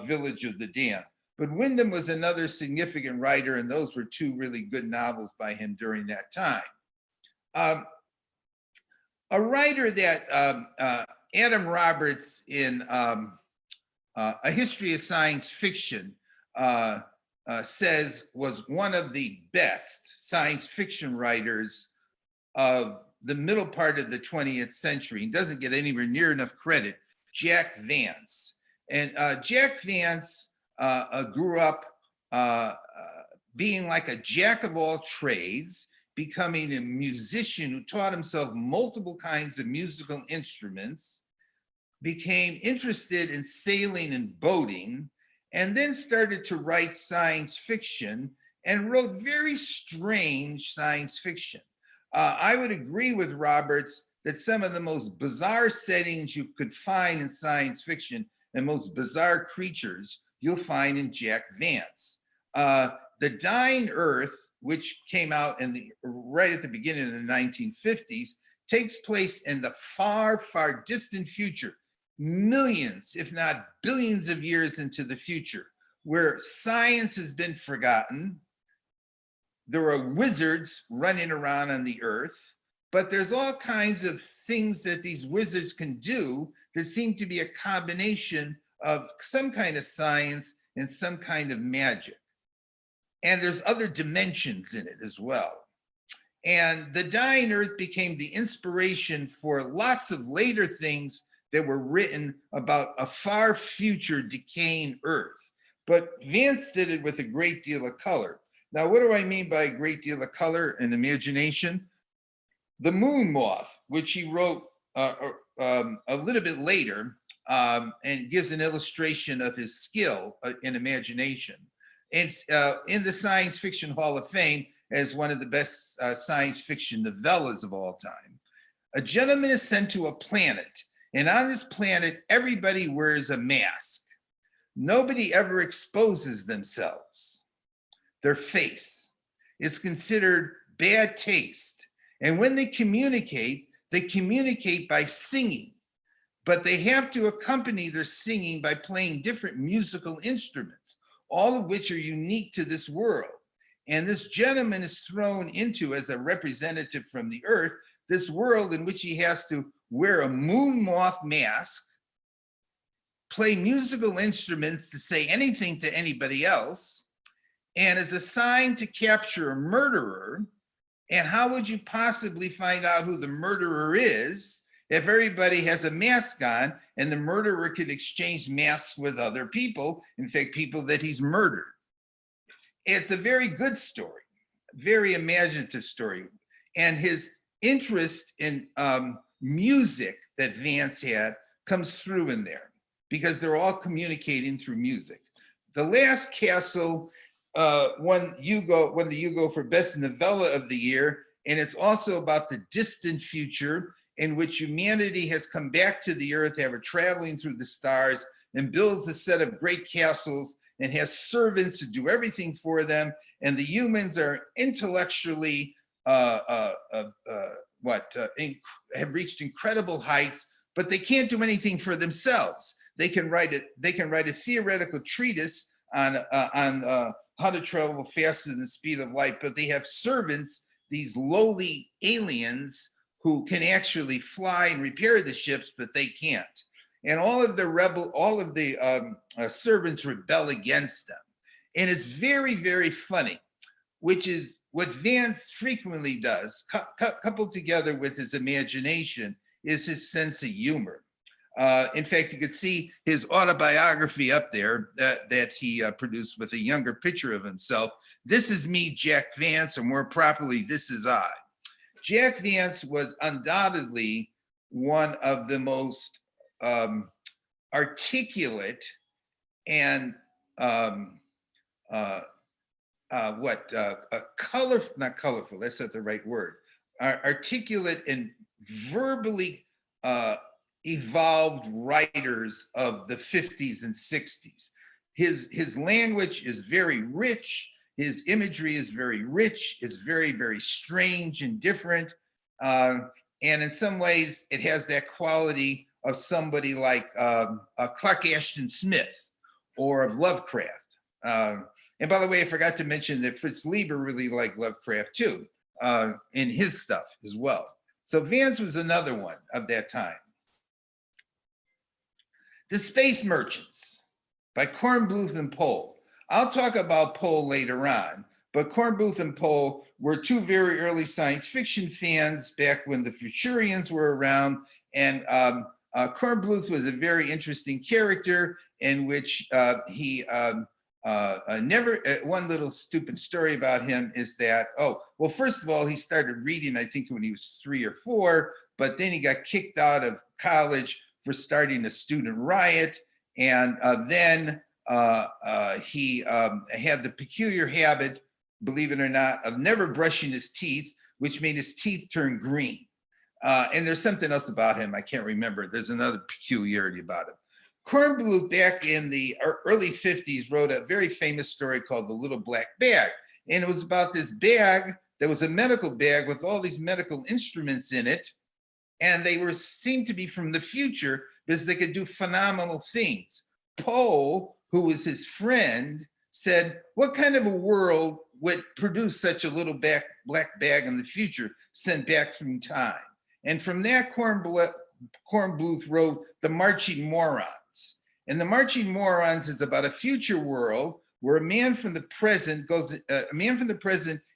Village of the Damned. But Wyndham was another significant writer, and those were two really good novels by him during that time. A writer that Adam Roberts in A History of Science Fiction says was one of the best science fiction writers of the middle part of the 20th century. He doesn't get anywhere near enough credit, Jack Vance. And Jack Vance grew up being like a jack of all trades, becoming a musician who taught himself multiple kinds of musical instruments, became interested in sailing and boating, and then started to write science fiction and wrote very strange science fiction. I would agree with Roberts that some of the most bizarre settings you could find in science fiction and most bizarre creatures you'll find in Jack Vance. The Dying Earth, which came out right at the beginning of the 1950s, takes place in the far, far distant future, millions, if not billions of years into the future, where science has been forgotten. There are wizards running around on the earth, but there's all kinds of things that these wizards can do that seem to be a combination of some kind of science and some kind of magic. And there's other dimensions in it as well. And The Dying Earth became the inspiration for lots of later things that were written about a far future decaying Earth. But Vance did it with a great deal of color. Now, what do I mean by a great deal of color and imagination? The Moon Moth, which he wrote a little bit later, and gives an illustration of his skill in imagination. It's in the Science Fiction Hall of Fame as one of the best science fiction novellas of all time. A gentleman is sent to a planet, and on this planet, everybody wears a mask. Nobody ever exposes themselves. Their face is considered bad taste. And when they communicate by singing, but they have to accompany their singing by playing different musical instruments, all of which are unique to this world. And this gentleman is thrown into, as a representative from the earth, this world in which he has to wear a moon moth mask, play musical instruments to say anything to anybody else, and is assigned to capture a murderer. And how would you possibly find out who the murderer is if everybody has a mask on and the murderer could exchange masks with other people, in fact, people that he's murdered? It's a very good story, very imaginative story. And his interest in music that Vance had comes through in there because they're all communicating through music. The Last Castle won the Hugo for Best Novella of the Year, and it's also about the distant future in which humanity has come back to the earth, ever traveling through the stars, and builds a set of great castles and has servants to do everything for them. And the humans are intellectually have reached incredible heights, but they can't do anything for themselves. They can write a theoretical treatise on how to travel faster than the speed of light, but they have servants, these lowly aliens who can actually fly and repair the ships, but they can't. And all of the servants rebel against them. And it's very, very funny, which is what Vance frequently does, coupled together with his imagination, is his sense of humor. In fact, you could see his autobiography up there that he produced with a younger picture of himself. This is me, Jack Vance, or more properly, this is I. Jack Vance was undoubtedly one of the most articulate and not colorful, that's not the right word, articulate and verbally evolved writers of the 50s and 60s. His language is very rich, his imagery is very rich, it's very, very strange and different. And in some ways, it has that quality of somebody like Clark Ashton Smith or of Lovecraft. And by the way, I forgot to mention that Fritz Lieber really liked Lovecraft too, in his stuff as well. So Vance was another one of that time. The Space Merchants by Korn, Bluth, and Pohl. I'll talk about Pohl later on, but Korn, Bluth, and Pohl were two very early science fiction fans back when the Futurians were around. And Korn Bluth was a very interesting character in which one little stupid story about him is that, well, first of all, he started reading, I think when he was 3 or 4, but then he got kicked out of college for starting a student riot. And then he had the peculiar habit, believe it or not, of never brushing his teeth, which made his teeth turn green. And there's something else about him, I can't remember. There's another peculiarity about him. Korn Bluth, back in the early 50s, wrote a very famous story called The Little Black Bag. And it was about this bag that was a medical bag with all these medical instruments in it. And they seemed to be from the future because they could do phenomenal things. Pohl, who was his friend, said, what kind of a world would produce such a little black bag in the future sent back from time? And from that, Korn Bluth wrote The Marching Morons. And The Marching Morons is about a future world where a man from the present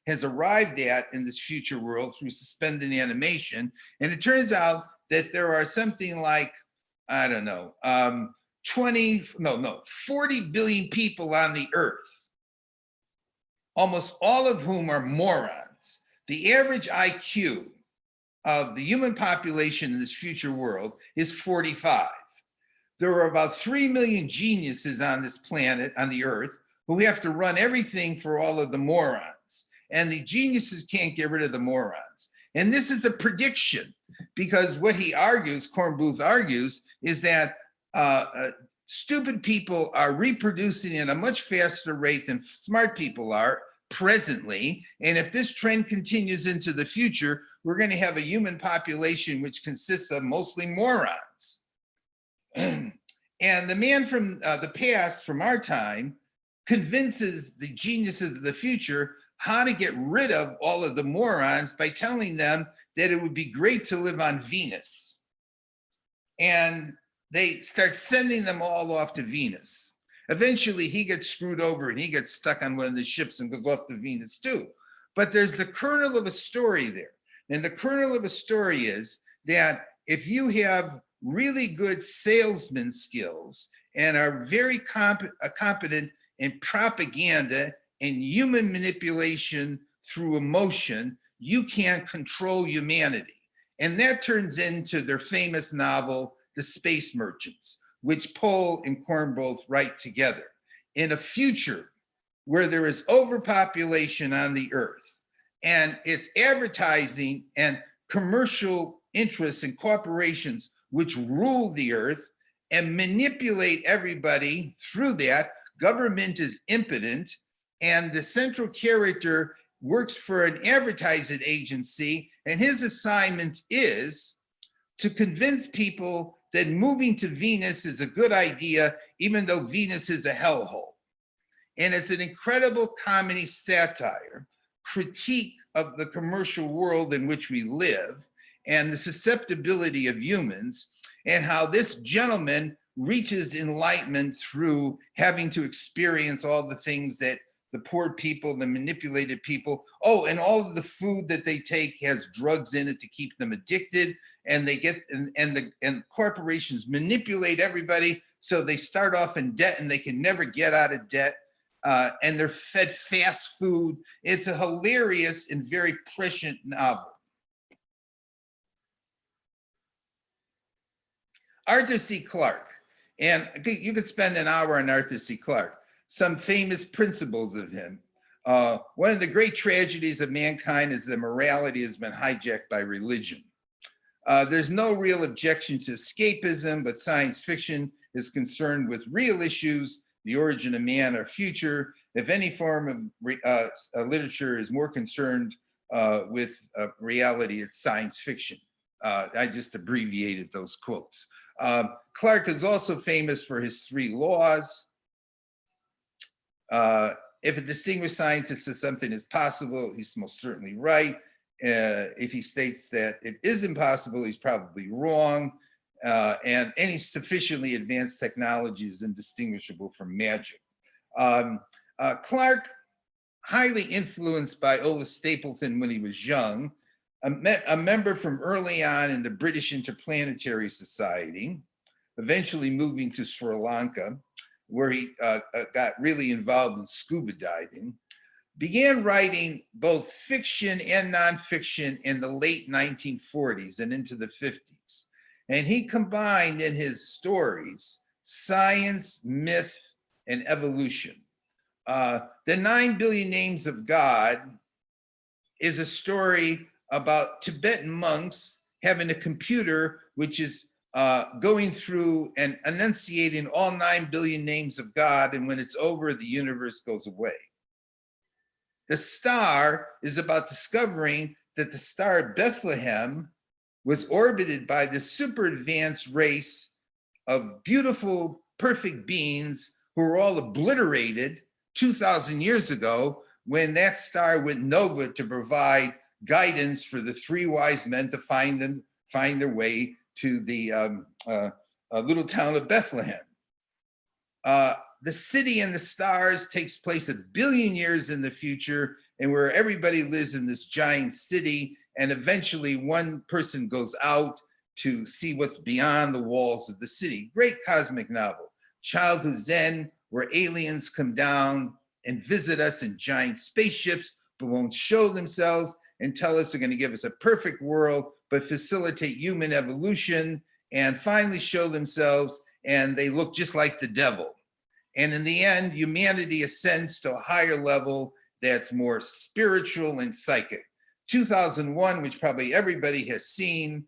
has arrived at in this future world through suspended animation. And it turns out that there are something like, I don't know, 40 billion people on the earth, almost all of whom are morons. The average IQ of the human population in this future world is 45. There are about 3 million geniuses on this planet, on the earth, who have to run everything for all of the morons. And the geniuses can't get rid of the morons. And this is a prediction, because what he argues, Korn Bluth argues, is that stupid people are reproducing at a much faster rate than smart people are presently. And if this trend continues into the future, we're going to have a human population which consists of mostly morons. And the man from the past, from our time, convinces the geniuses of the future how to get rid of all of the morons by telling them that it would be great to live on Venus. And they start sending them all off to Venus. Eventually, he gets screwed over and he gets stuck on one of the ships and goes off to Venus too. But there's the kernel of a story there. And the kernel of a story is that if you have really good salesman skills and are very competent in propaganda and human manipulation through emotion, you can control humanity. And that turns into their famous novel, The Space Merchants, which Pohl and Korn both write together. In a future where there is overpopulation on the earth, and it's advertising and commercial interests and corporations which rule the earth and manipulate everybody through that. Government is impotent, and the central character works for an advertising agency, and his assignment is to convince people that moving to Venus is a good idea, even though Venus is a hellhole. And it's an incredible comedy satire, critique of the commercial world in which we live and the susceptibility of humans, and how this gentleman reaches enlightenment through having to experience all the things that the poor people, the manipulated people, and all of the food that they take has drugs in it to keep them addicted, and they get, and corporations manipulate everybody so they start off in debt and they can never get out of debt, and they're fed fast food. It's a hilarious and very prescient novel. Arthur C. Clarke. And you could spend an hour on Arthur C. Clarke. Some famous principles of him. One of the great tragedies of mankind is that morality has been hijacked by religion. There's no real objection to escapism, but science fiction is concerned with real issues, the origin of man, our future. If any form of literature is more concerned with reality, it's science fiction. I just abbreviated those quotes. Clarke is also famous for his 3 laws. If a distinguished scientist says something is possible, he's most certainly right. If he states that it is impossible, he's probably wrong. And any sufficiently advanced technology is indistinguishable from magic. Clarke, highly influenced by Otis Stapleton when he was young, a member from early on in the British Interplanetary Society, eventually moving to Sri Lanka, where he got really involved in scuba diving, began writing both fiction and nonfiction in the late 1940s and into the 50s. And he combined in his stories science, myth, and evolution. The 9 Billion Names of God is a story about Tibetan monks having a computer which is going through and enunciating all 9 billion names of God, and when it's over, the universe goes away. The Star is about discovering that the star Bethlehem was orbited by this super advanced race of beautiful, perfect beings who were all obliterated 2,000 years ago when that star went nova to provide guidance for the 3 wise men to find their way to the little town of Bethlehem. The City and the Stars takes place 1 billion years in the future, and where everybody lives in this giant city, and eventually one person goes out to see what's beyond the walls of the city. Great cosmic novel. Childhood Zen, where aliens come down and visit us in giant spaceships, but won't show themselves and tell us they're going to give us a perfect world, but facilitate human evolution, and finally show themselves, and they look just like the devil. And in the end, humanity ascends to a higher level that's more spiritual and psychic. 2001, which probably everybody has seen,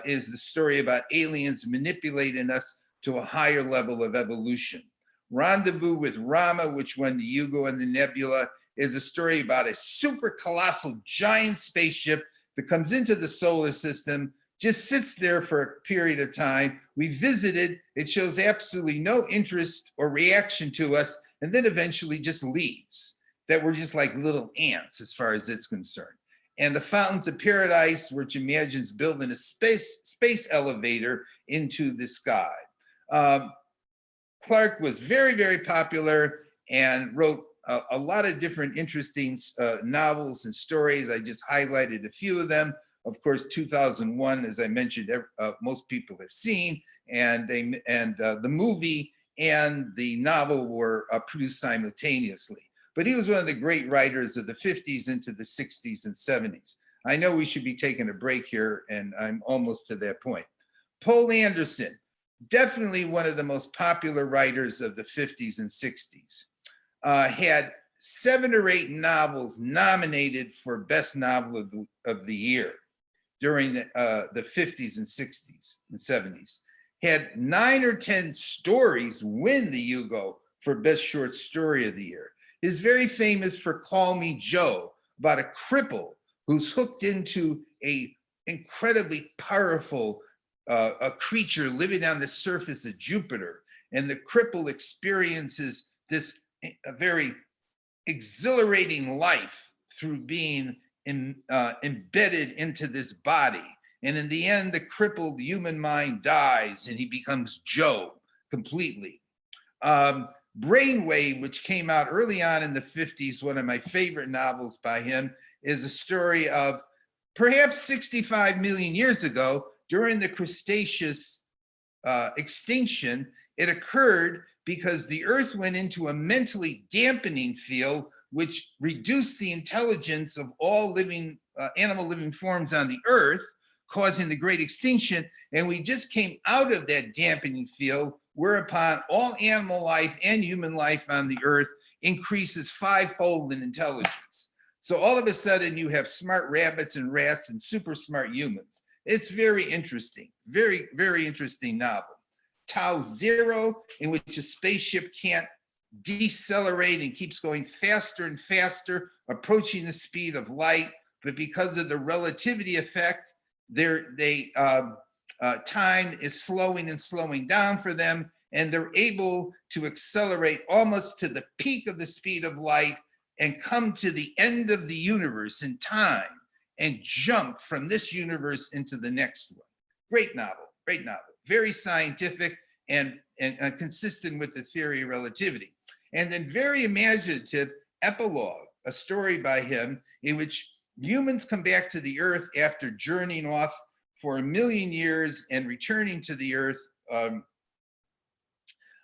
is the story about aliens manipulating us to a higher level of evolution. Rendezvous with Rama, which won the Hugo and the Nebula, is a story about a super colossal giant spaceship that comes into the solar system, just sits there for a period of time. We visited, it shows absolutely no interest or reaction to us, and then eventually just leaves. That we're just like little ants as far as it's concerned. And the Fountains of Paradise, which imagines building a space elevator into the sky. Clarke was very, very popular and wrote a lot of different interesting novels and stories. I just highlighted a few of them. Of course, 2001, as I mentioned, most people have seen, and the movie and the novel were produced simultaneously. But he was one of the great writers of the 50s into the 60s and 70s. I know we should be taking a break here, and I'm almost to that point. Poul Anderson, definitely one of the most popular writers of the 50s and 60s. Had 7 or 8 novels nominated for Best Novel of the Year during the 50s and 60s and 70s. Had 9 or 10 stories win the Hugo for Best Short Story of the Year. Is very famous for Call Me Joe, about a cripple who's hooked into a incredibly powerful a creature living on the surface of Jupiter. And the cripple experiences this a very exhilarating life through being embedded into this body. And in the end, the crippled human mind dies and he becomes Joe completely. Brainwave, which came out early on in the 50s, one of my favorite novels by him, is a story of perhaps 65 million years ago, during the Cretaceous extinction. It occurred because the Earth went into a mentally dampening field, which reduced the intelligence of all living animal living forms on the Earth, causing the great extinction. And we just came out of that dampening field, whereupon all animal life and human life on the earth increases fivefold in intelligence. So all of a sudden you have smart rabbits and rats and super smart humans. It's very interesting, very, very interesting novel. Tau Zero, in which a spaceship can't decelerate and keeps going faster and faster, approaching the speed of light, but because of the relativity effect, time is slowing and slowing down for them, and they're able to accelerate almost to the peak of the speed of light and come to the end of the universe in time and jump from this universe into the next one. Great novel, very scientific and consistent with the theory of relativity. And then very imaginative Epilogue, a story by him in which humans come back to the earth after journeying off for 1 million years and returning to the earth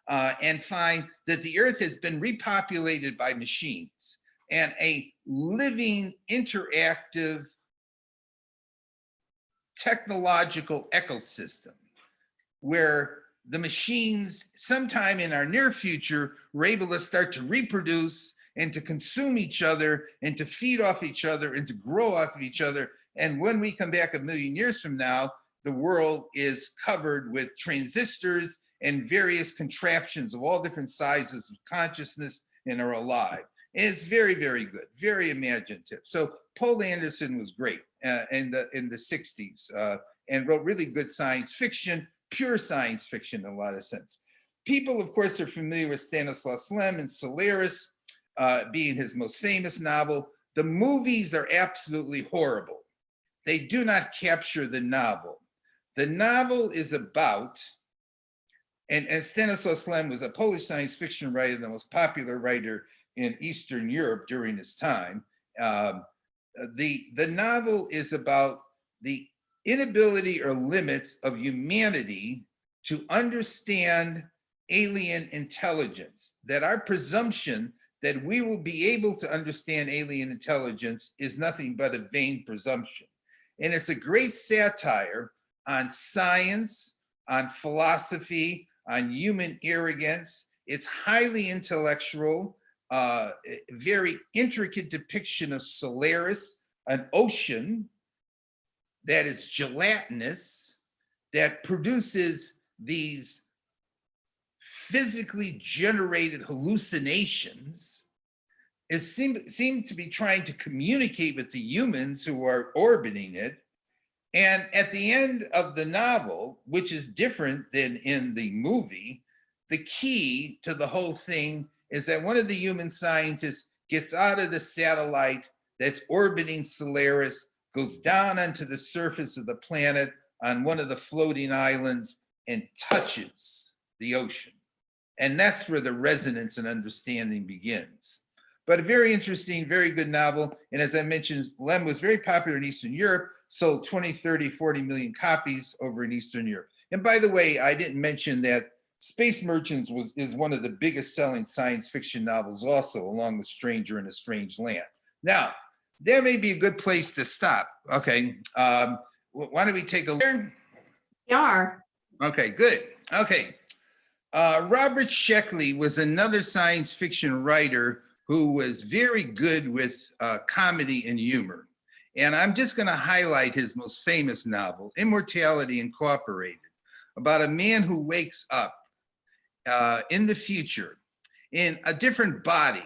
and find that the earth has been repopulated by machines and a living, interactive, technological ecosystem where the machines sometime in our near future were able to start to reproduce and to consume each other and to feed off each other and to grow off of each other. And when we come back 1 million years from now, the world is covered with transistors and various contraptions of all different sizes of consciousness and are alive. And it's very, very good, very imaginative. So Poul Anderson was great in the 60s and wrote really good science fiction, pure science fiction in a lot of sense. People, of course, are familiar with Stanislaus Lem and Solaris being his most famous novel. The movies are absolutely horrible. They do not capture the novel. The novel is about, and Stanislaus Lem was a Polish science fiction writer, the most popular writer in Eastern Europe during his time. The novel is about the inability or limits of humanity to understand alien intelligence, that our presumption that we will be able to understand alien intelligence is nothing but a vain presumption. And it's a great satire on science, on philosophy, on human arrogance. It's highly intellectual, very intricate depiction of Solaris, an ocean that is gelatinous, that produces these physically generated hallucinations. It seemed to be trying to communicate with the humans who are orbiting it. And at the end of the novel, which is different than in the movie, the key to the whole thing is that one of the human scientists gets out of the satellite that's orbiting Solaris, goes down onto the surface of the planet on one of the floating islands and touches the ocean. And that's where the resonance and understanding begins. But a very interesting, very good novel. And as I mentioned, Lem was very popular in Eastern Europe, sold 20, 30, 40 million copies over in Eastern Europe. And by the way, I didn't mention that Space Merchants is one of the biggest selling science fiction novels also, along with Stranger in a Strange Land. Now, that may be a good place to stop. Okay, why don't we take a look? Yeah. Okay, good. Okay. Robert Sheckley was another science fiction writer who was very good with comedy and humor. And I'm just going to highlight his most famous novel, Immortality Incorporated, about a man who wakes up in the future in a different body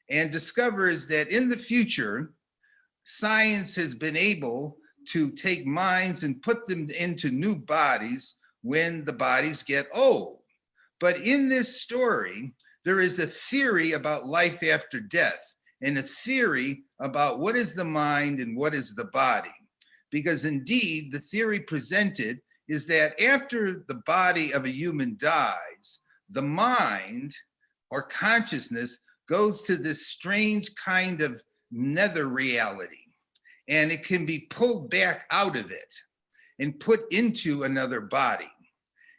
and discovers that in the future, science has been able to take minds and put them into new bodies when the bodies get old. But in this story, there is a theory about life after death and a theory about what is the mind and what is the body. Because indeed, the theory presented is that after the body of a human dies, the mind or consciousness goes to this strange kind of nether reality, and it can be pulled back out of it and put into another body.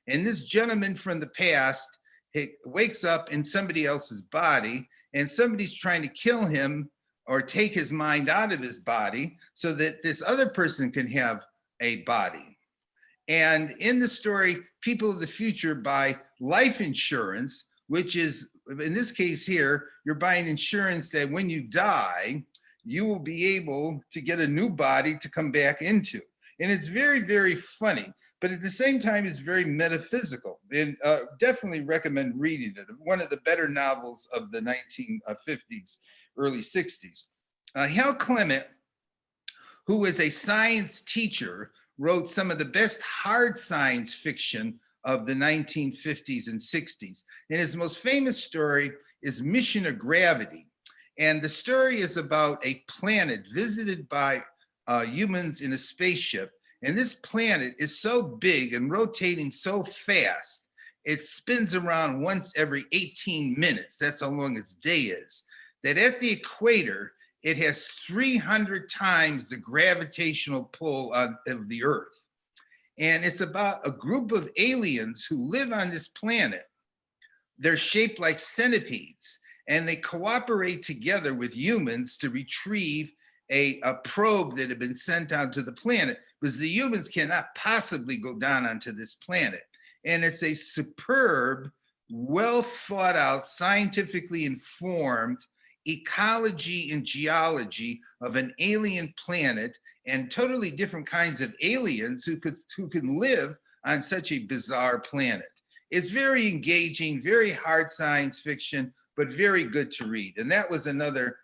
And this gentleman from the past, he wakes up in somebody else's body, and somebody's trying to kill him or take his mind out of his body so that this other person can have a body. And in the story, people of the future buy life insurance, which is, in this case here, you're buying insurance that when you die, you will be able to get a new body to come back into. And it's very, very funny, but at the same time, it's very metaphysical. And definitely recommend reading it. One of the better novels of the 1950s, early 60s. Hal Clement, who was a science teacher, wrote some of the best hard science fiction of the 1950s and 60s. And his most famous story is Mission of Gravity. And the story is about a planet visited by humans in a spaceship. And this planet is so big and rotating so fast, it spins around once every 18 minutes. That's how long its day is. That at the equator, it has 300 times the gravitational pull of the Earth. And it's about a group of aliens who live on this planet. They're shaped like centipedes, and they cooperate together with humans to retrieve a probe that had been sent out to the planet, because the humans cannot possibly go down onto this planet. And it's a superb, well thought out, scientifically informed ecology and geology of an alien planet and totally different kinds of aliens who can live on such a bizarre planet. It's very engaging, very hard science fiction, but very good to read. And that was another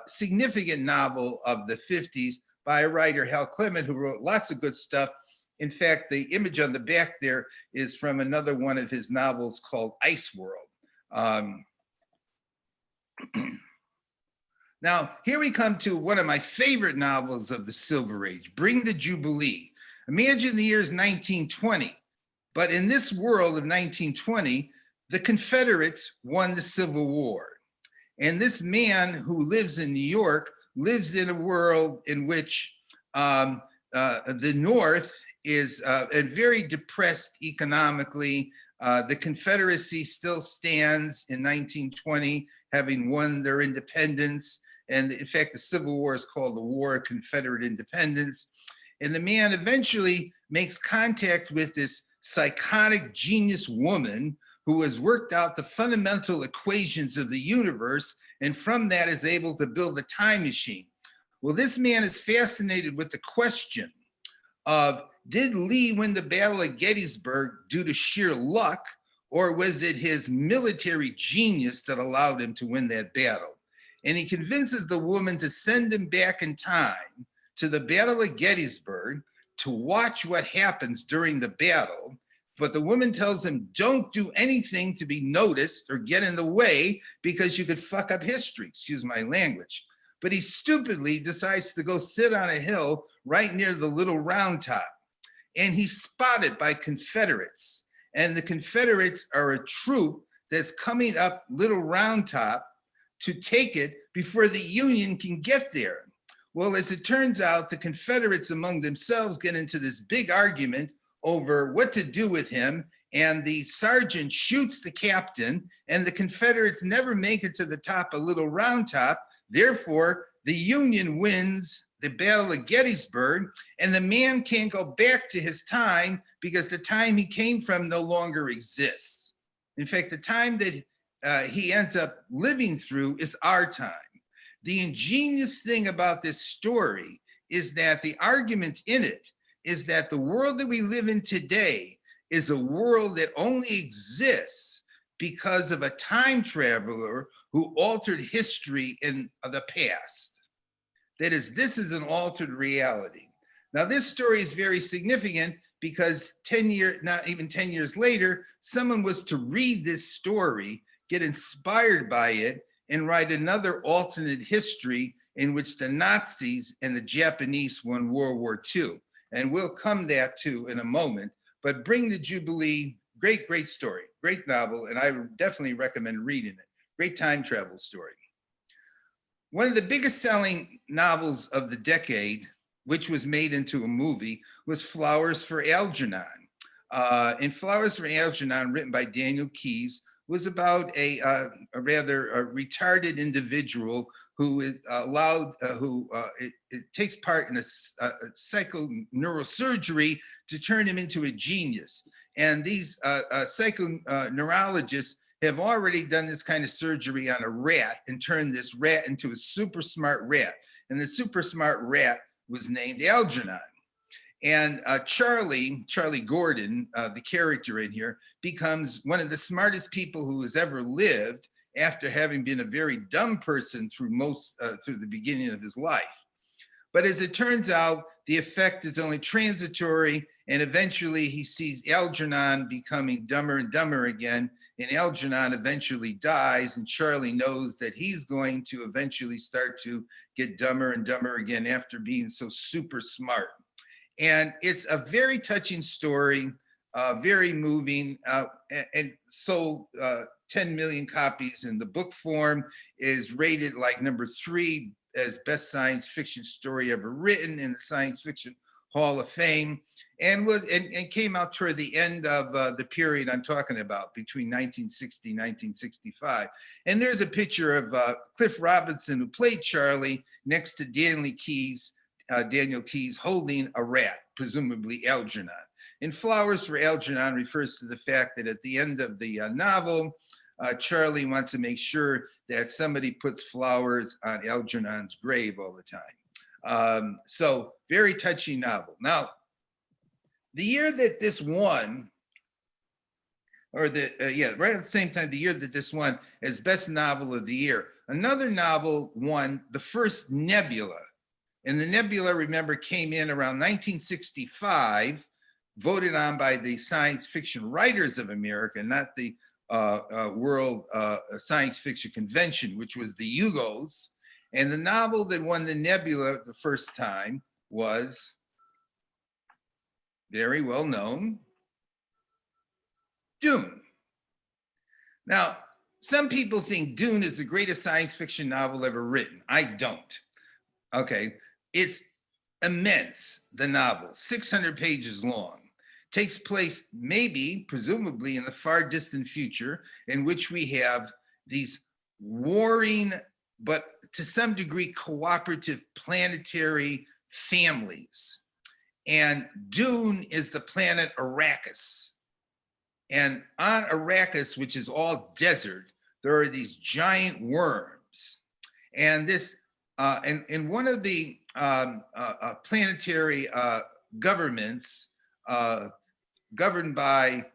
significant novel of the 50s by a writer, Hal Clement, who wrote lots of good stuff. In fact, the image on the back there is from another one of his novels called Ice World. Now, here we come to one of my favorite novels of the Silver Age, Bring the Jubilee. Imagine the year's 1920, but in this world of 1920, the Confederates won the Civil War. And this man who lives in New York lives in a world in which the North is very depressed economically. The Confederacy still stands in 1920, having won their independence. And in fact, the Civil War is called the War of Confederate Independence. And the man eventually makes contact with this psychotic genius woman who has worked out the fundamental equations of the universe, and from that is able to build a time machine. Well, this man is fascinated with the question of, did Lee win the Battle of Gettysburg due to sheer luck, or was it his military genius that allowed him to win that battle? And he convinces the woman to send him back in time to the Battle of Gettysburg to watch what happens during the battle. But the woman tells him, don't do anything to be noticed or get in the way because you could fuck up history, excuse my language. But he stupidly decides to go sit on a hill right near the Little Round Top. And he's spotted by Confederates. And the Confederates are a troop that's coming up Little Round Top to take it before the Union can get there. Well, as it turns out, the Confederates among themselves get into this big argument over what to do with him, and the sergeant shoots the captain, and the Confederates never make it to the top of Little Round Top. Therefore, the Union wins the Battle of Gettysburg, and the man can't go back to his time because the time he came from no longer exists. In fact, the time that he ends up living through is our time. The ingenious thing about this story is that the argument in it is that the world that we live in today is a world that only exists because of a time traveler who altered history in the past. That is, this is an altered reality. Now, this story is very significant because not even 10 years later, someone was to read this story, get inspired by it, and write another alternate history in which the Nazis and the Japanese won World War II. And we'll come to that too in a moment. But Bring the Jubilee, great, great story, great novel, and I definitely recommend reading it. Great time travel story. One of the biggest selling novels of the decade, which was made into a movie, was Flowers for Algernon. And Flowers for Algernon, written by Daniel Keyes, was about a rather retarded individual who is it takes part in a psychoneurosurgery to turn him into a genius. And these psychoneurologists have already done this kind of surgery on a rat and turned this rat into a super smart rat. And the super smart rat was named Algernon. And Charlie Gordon, the character in here, becomes one of the smartest people who has ever lived after having been a very dumb person through the beginning of his life. But as it turns out, the effect is only transitory, and eventually he sees Algernon becoming dumber and dumber again, and Algernon eventually dies, and Charlie knows that he's going to eventually start to get dumber and dumber again after being so super smart. And it's a very touching story, very moving, and sold 10 million copies in the book form, is rated like #3 as best science fiction story ever written in the Science Fiction Hall of Fame, and came out toward the end of the period I'm talking about, between 1960 and 1965. And there's a picture of Cliff Robinson, who played Charlie, next to Daniel Keyes holding a rat, presumably Algernon. And Flowers for Algernon refers to the fact that at the end of the novel, Charlie wants to make sure that somebody puts flowers on Algernon's grave all the time. So very touching novel. Now, the year that this won, right at the same time, the year that this won as best novel of the year, another novel won the first Nebula. And the Nebula, remember, came in around 1965, voted on by the Science Fiction Writers of America, not the World Science Fiction Convention, which was the Hugos. And the novel that won the Nebula the first time was very well known, Dune. Now, some people think Dune is the greatest science fiction novel ever written. I don't. Okay, it's immense, the novel, 600 pages long. Takes place maybe, presumably, in the far distant future, in which we have these warring, but to some degree cooperative planetary families. And Dune is the planet Arrakis. And on Arrakis, which is all desert, there are these giant worms. And this, and one of the planetary governments, governed by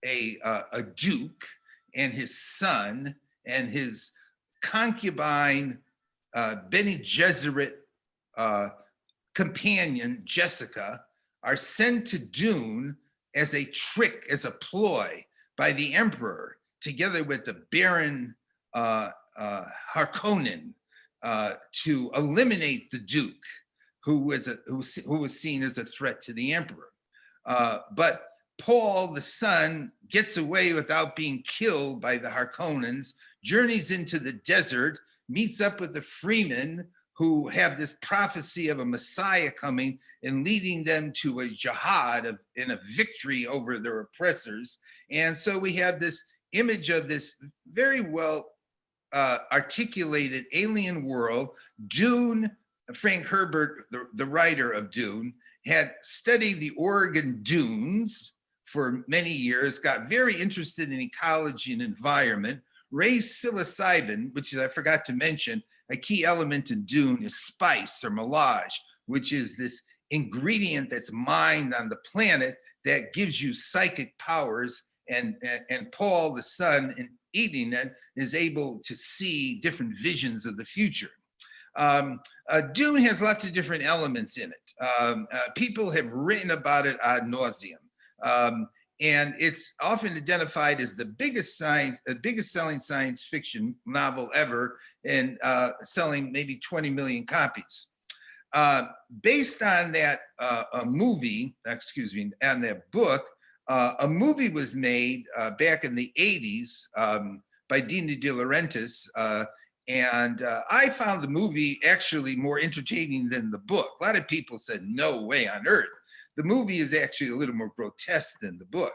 a duke and his son and his concubine, Bene Gesserit companion, Jessica, are sent to Dune as a trick, as a ploy by the emperor, together with the Baron Harkonnen, to eliminate the duke, who was seen as a threat to the emperor. But Paul, the son, gets away without being killed by the Harkonnens, journeys into the desert, meets up with the freemen who have this prophecy of a Messiah coming and leading them to a jihad and a victory over their oppressors. And so we have this image of this very well articulated alien world. Dune, Frank Herbert, the writer of Dune, had studied the Oregon dunes for many years, got very interested in ecology and environment, raised psilocybin, which I forgot to mention, a key element in Dune is spice or melange, which is this ingredient that's mined on the planet that gives you psychic powers. And Paul, the son, in eating it, is able to see different visions of the future. Dune has lots of different elements in it. People have written about it ad nauseum. And it's often identified as the biggest selling science fiction novel ever, and selling maybe 20 million copies. Based on that on that book, a movie was made back in the 80s by Dino De Laurentiis, and I found the movie actually more entertaining than the book. A lot of people said, no way on earth. The movie is actually a little more grotesque than the book.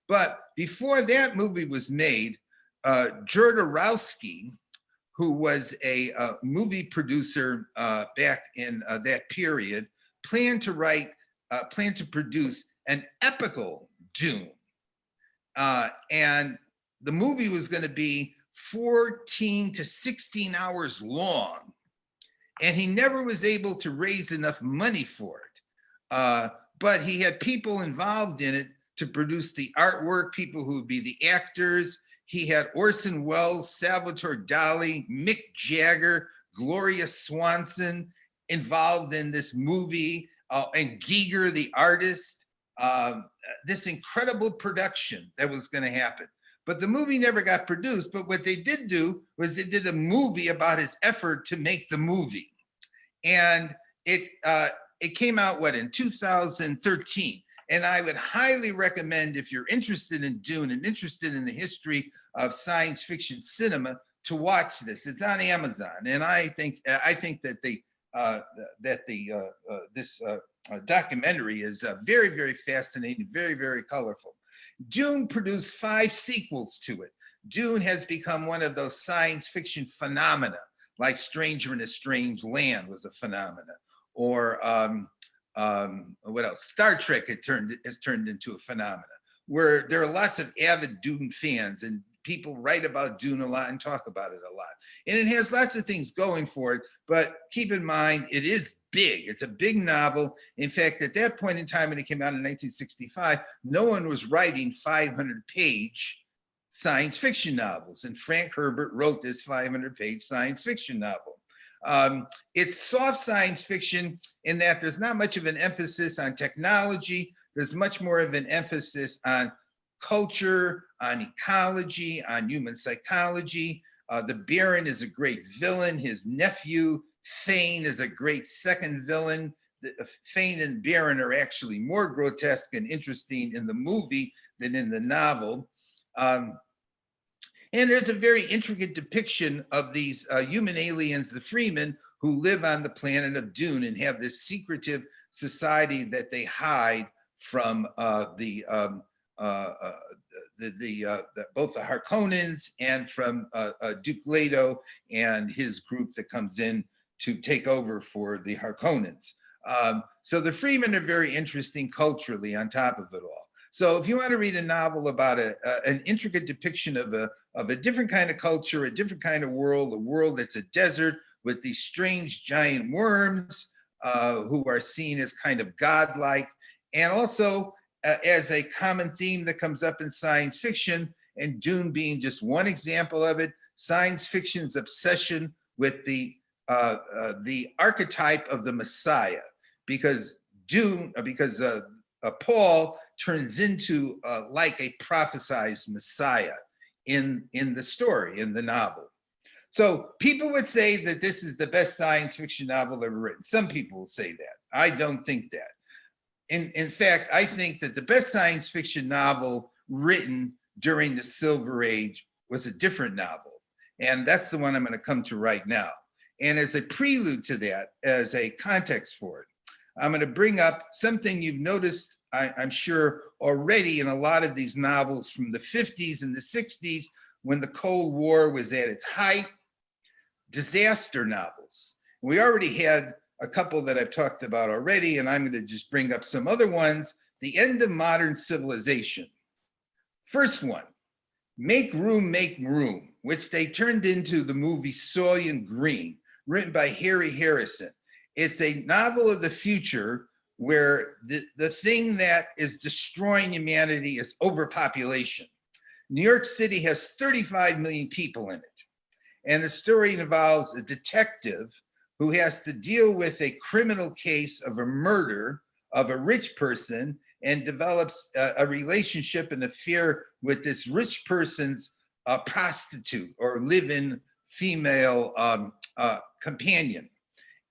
But before that movie was made, Jodorowsky, who was a movie producer back in that period, planned to produce an epical Dune. And the movie was going to be 14 to 16 hours long. And he never was able to raise enough money for it. But he had people involved in it to produce the artwork, people who would be the actors. He had Orson Welles, Salvatore Dali, Mick Jagger, Gloria Swanson involved in this movie, and Giger, the artist. This incredible production that was going to happen. But the movie never got produced. But what they did do was they did a movie about his effort to make the movie. And it came out, in 2013. And I would highly recommend, if you're interested in Dune and interested in the history of science fiction cinema, to watch this. It's on Amazon. And I think that this documentary is very, very fascinating, very, very colorful. Dune produced 5 sequels to it. Dune has become one of those science fiction phenomena, like Stranger in a Strange Land was a phenomena, or what else? Star Trek has turned into a phenomena, where there are lots of avid Dune fans, and people write about Dune a lot and talk about it a lot. And it has lots of things going for it, but keep in mind, it is big. It's a big novel. In fact, at that point in time, when it came out in 1965, no one was writing 500-page science fiction novels. And Frank Herbert wrote this 500-page science fiction novel. It's soft science fiction in that there's not much of an emphasis on technology. There's much more of an emphasis on culture, on ecology, on human psychology. The Baron is a great villain. His nephew, Thane, is a great second villain. Thane and Baron are actually more grotesque and interesting in the movie than in the novel. And there's a very intricate depiction of these human aliens, the Freemen, who live on the planet of Dune and have this secretive society that they hide from both the Harkonnens and from Duke Leto and his group that comes in to take over for the Harkonnens. So the Freemen are very interesting culturally on top of it all. So if you want to read a novel about an intricate depiction of a different kind of culture, a different kind of world, a world that's a desert with these strange giant worms who are seen as kind of godlike, and also as a common theme that comes up in science fiction, and Dune being just one example of it, science fiction's obsession with the archetype of the Messiah, because Paul turns into like a prophesized Messiah in the story, in the novel. So people would say that this is the best science fiction novel ever written. Some people will say that. I don't think that. In fact, I think that the best science fiction novel written during the Silver Age was a different novel. And that's the one I'm going to come to right now. And as a prelude to that, as a context for it, I'm going to bring up something you've noticed, I'm sure, already in a lot of these novels from the 50s and the 60s, when the Cold War was at its height: disaster novels. We already had a couple that I've talked about already, and I'm going to just bring up some other ones. The End of Modern Civilization. First one, Make Room, which they turned into the movie Soylent Green, written by Harry Harrison. It's a novel of the future where the thing that is destroying humanity is overpopulation. New York City has 35 million people in it. And the story involves a detective who has to deal with a criminal case of a murder of a rich person, and develops a relationship and affair with this rich person's prostitute or live-in female companion.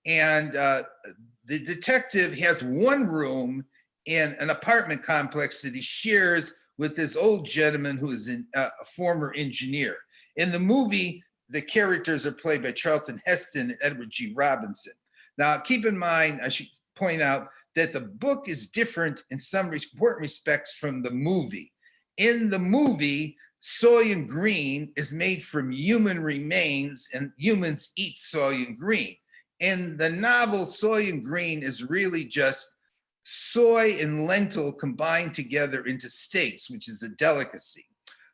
And the detective has one room in an apartment complex that he shares with this old gentleman who is a former engineer. In the movie, the characters are played by Charlton Heston and Edward G. Robinson. Now, keep in mind, I should point out that the book is different in some important respects from the movie. In the movie, Soylent Green is made from human remains and humans eat Soylent Green. In the novel, Soylent Green is really just soy and lentil combined together into steaks, which is a delicacy.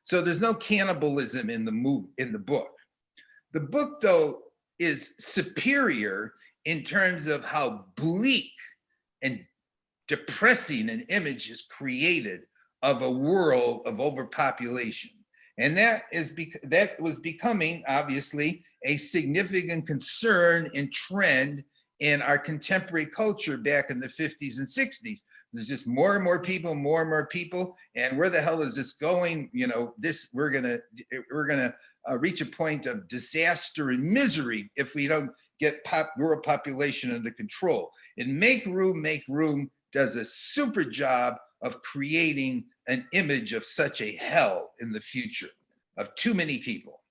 So there's no cannibalism in the book. The book, though, is superior in terms of how bleak and depressing an image is created of a world of overpopulation. And that was becoming, obviously, a significant concern and trend in our contemporary culture back in the 50s and 60s. There's just more and more people, and where the hell is this going? You know, we're gonna reach a point of disaster and misery if we don't get world population under control. And Make Room does a super job of creating an image of such a hell in the future of too many people.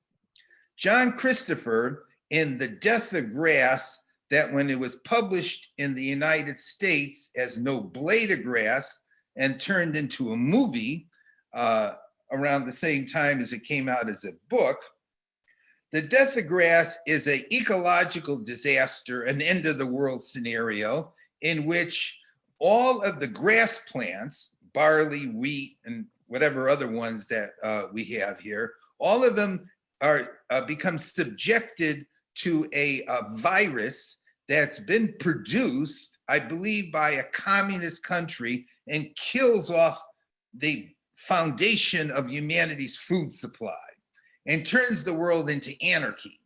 John Christopher, in The Death of Grass, that when it was published in the United States as No Blade of Grass and turned into a movie around the same time as it came out as a book, The Death of Grass is an ecological disaster, an end of the world scenario in which all of the grass plants, barley, wheat, and whatever other ones that we have here, all of them are become subjected to a virus that's been produced, I believe, by a communist country and kills off the foundation of humanity's food supply and turns the world into anarchy.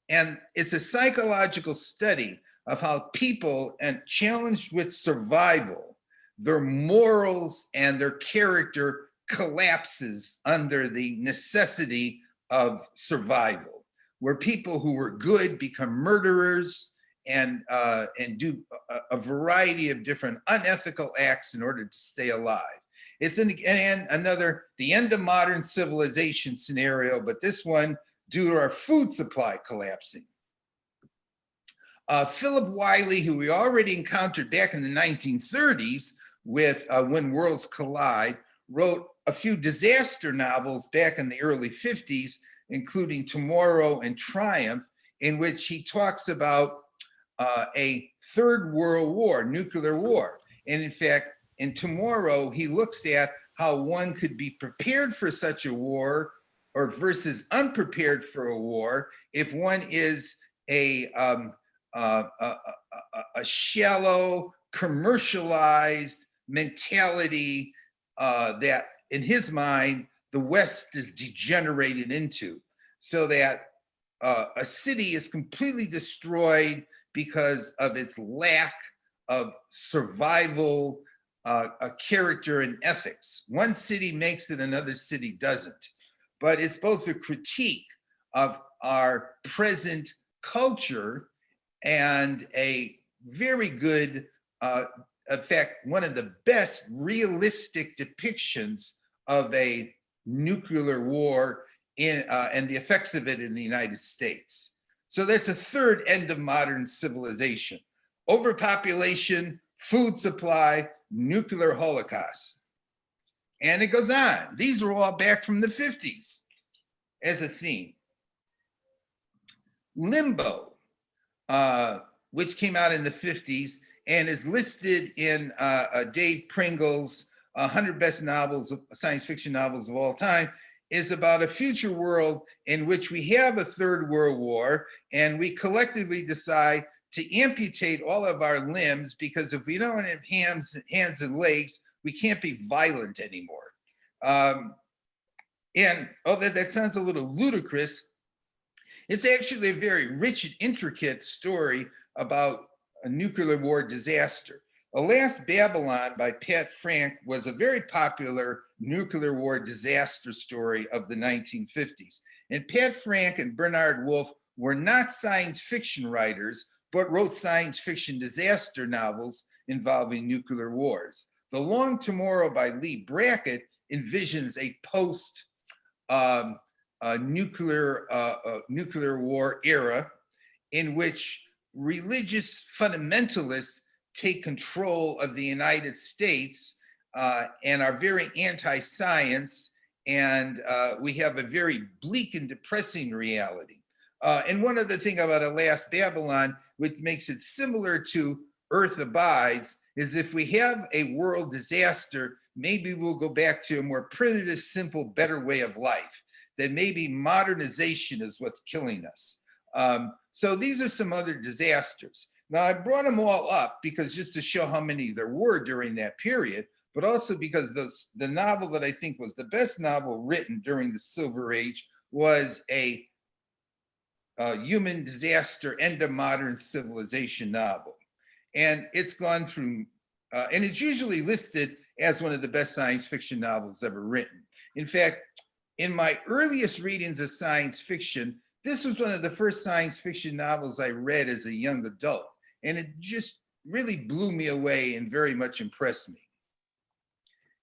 And it's a psychological study of how people, and challenged with survival, their morals and their character collapses under the necessity of survival, where people who were good become murderers and do a variety of different unethical acts in order to stay alive. It's the end of modern civilization scenario, but this one due to our food supply collapsing. Philip Wiley, who we already encountered back in the 1930s with When Worlds Collide, wrote a few disaster novels back in the early 50s, including Tomorrow and Triumph, in which he talks about a third world war, nuclear war. And in fact, in Tomorrow, he looks at how one could be prepared for such a war or versus unprepared for a war if one is a shallow, commercialized mentality that, in his mind, the West is degenerated into, so that a city is completely destroyed because of its lack of survival, character, and ethics. One city makes it, another city doesn't. But it's both a critique of our present culture and a very good, in fact, one of the best realistic depictions of a nuclear war and the effects of it in the United States. So that's a third end of modern civilization: overpopulation, food supply, nuclear holocaust. And it goes on. These are all back from the 50s as a theme. Limbo, which came out in the 50s and is listed in Dave Pringle's 100 Best Novels, Science Fiction Novels of All Time, is about a future world in which we have a third world war and we collectively decide to amputate all of our limbs, because if we don't have hands and legs, we can't be violent anymore. And although that sounds a little ludicrous, it's actually a very rich and intricate story about a nuclear war disaster. Alas, Babylon by Pat Frank was a very popular nuclear war disaster story of the 1950s. And Pat Frank and Bernard Wolfe were not science fiction writers, but wrote science fiction disaster novels involving nuclear wars. The Long Tomorrow by Lee Brackett envisions a post nuclear war era in which religious fundamentalists take control of the United States and are very anti-science and we have a very bleak and depressing reality. And one other thing about Alas Babylon, which makes it similar to Earth Abides, is if we have a world disaster, maybe we'll go back to a more primitive, simple, better way of life. That maybe modernization is what's killing us. So these are some other disasters. Now I brought them all up because just to show how many there were during that period, but also because the novel that I think was the best novel written during the Silver Age was a human disaster end of modern civilization novel. And it's gone through, and it's usually listed as one of the best science fiction novels ever written. In fact, in my earliest readings of science fiction, this was one of the first science fiction novels I read as a young adult. And it just really blew me away and very much impressed me.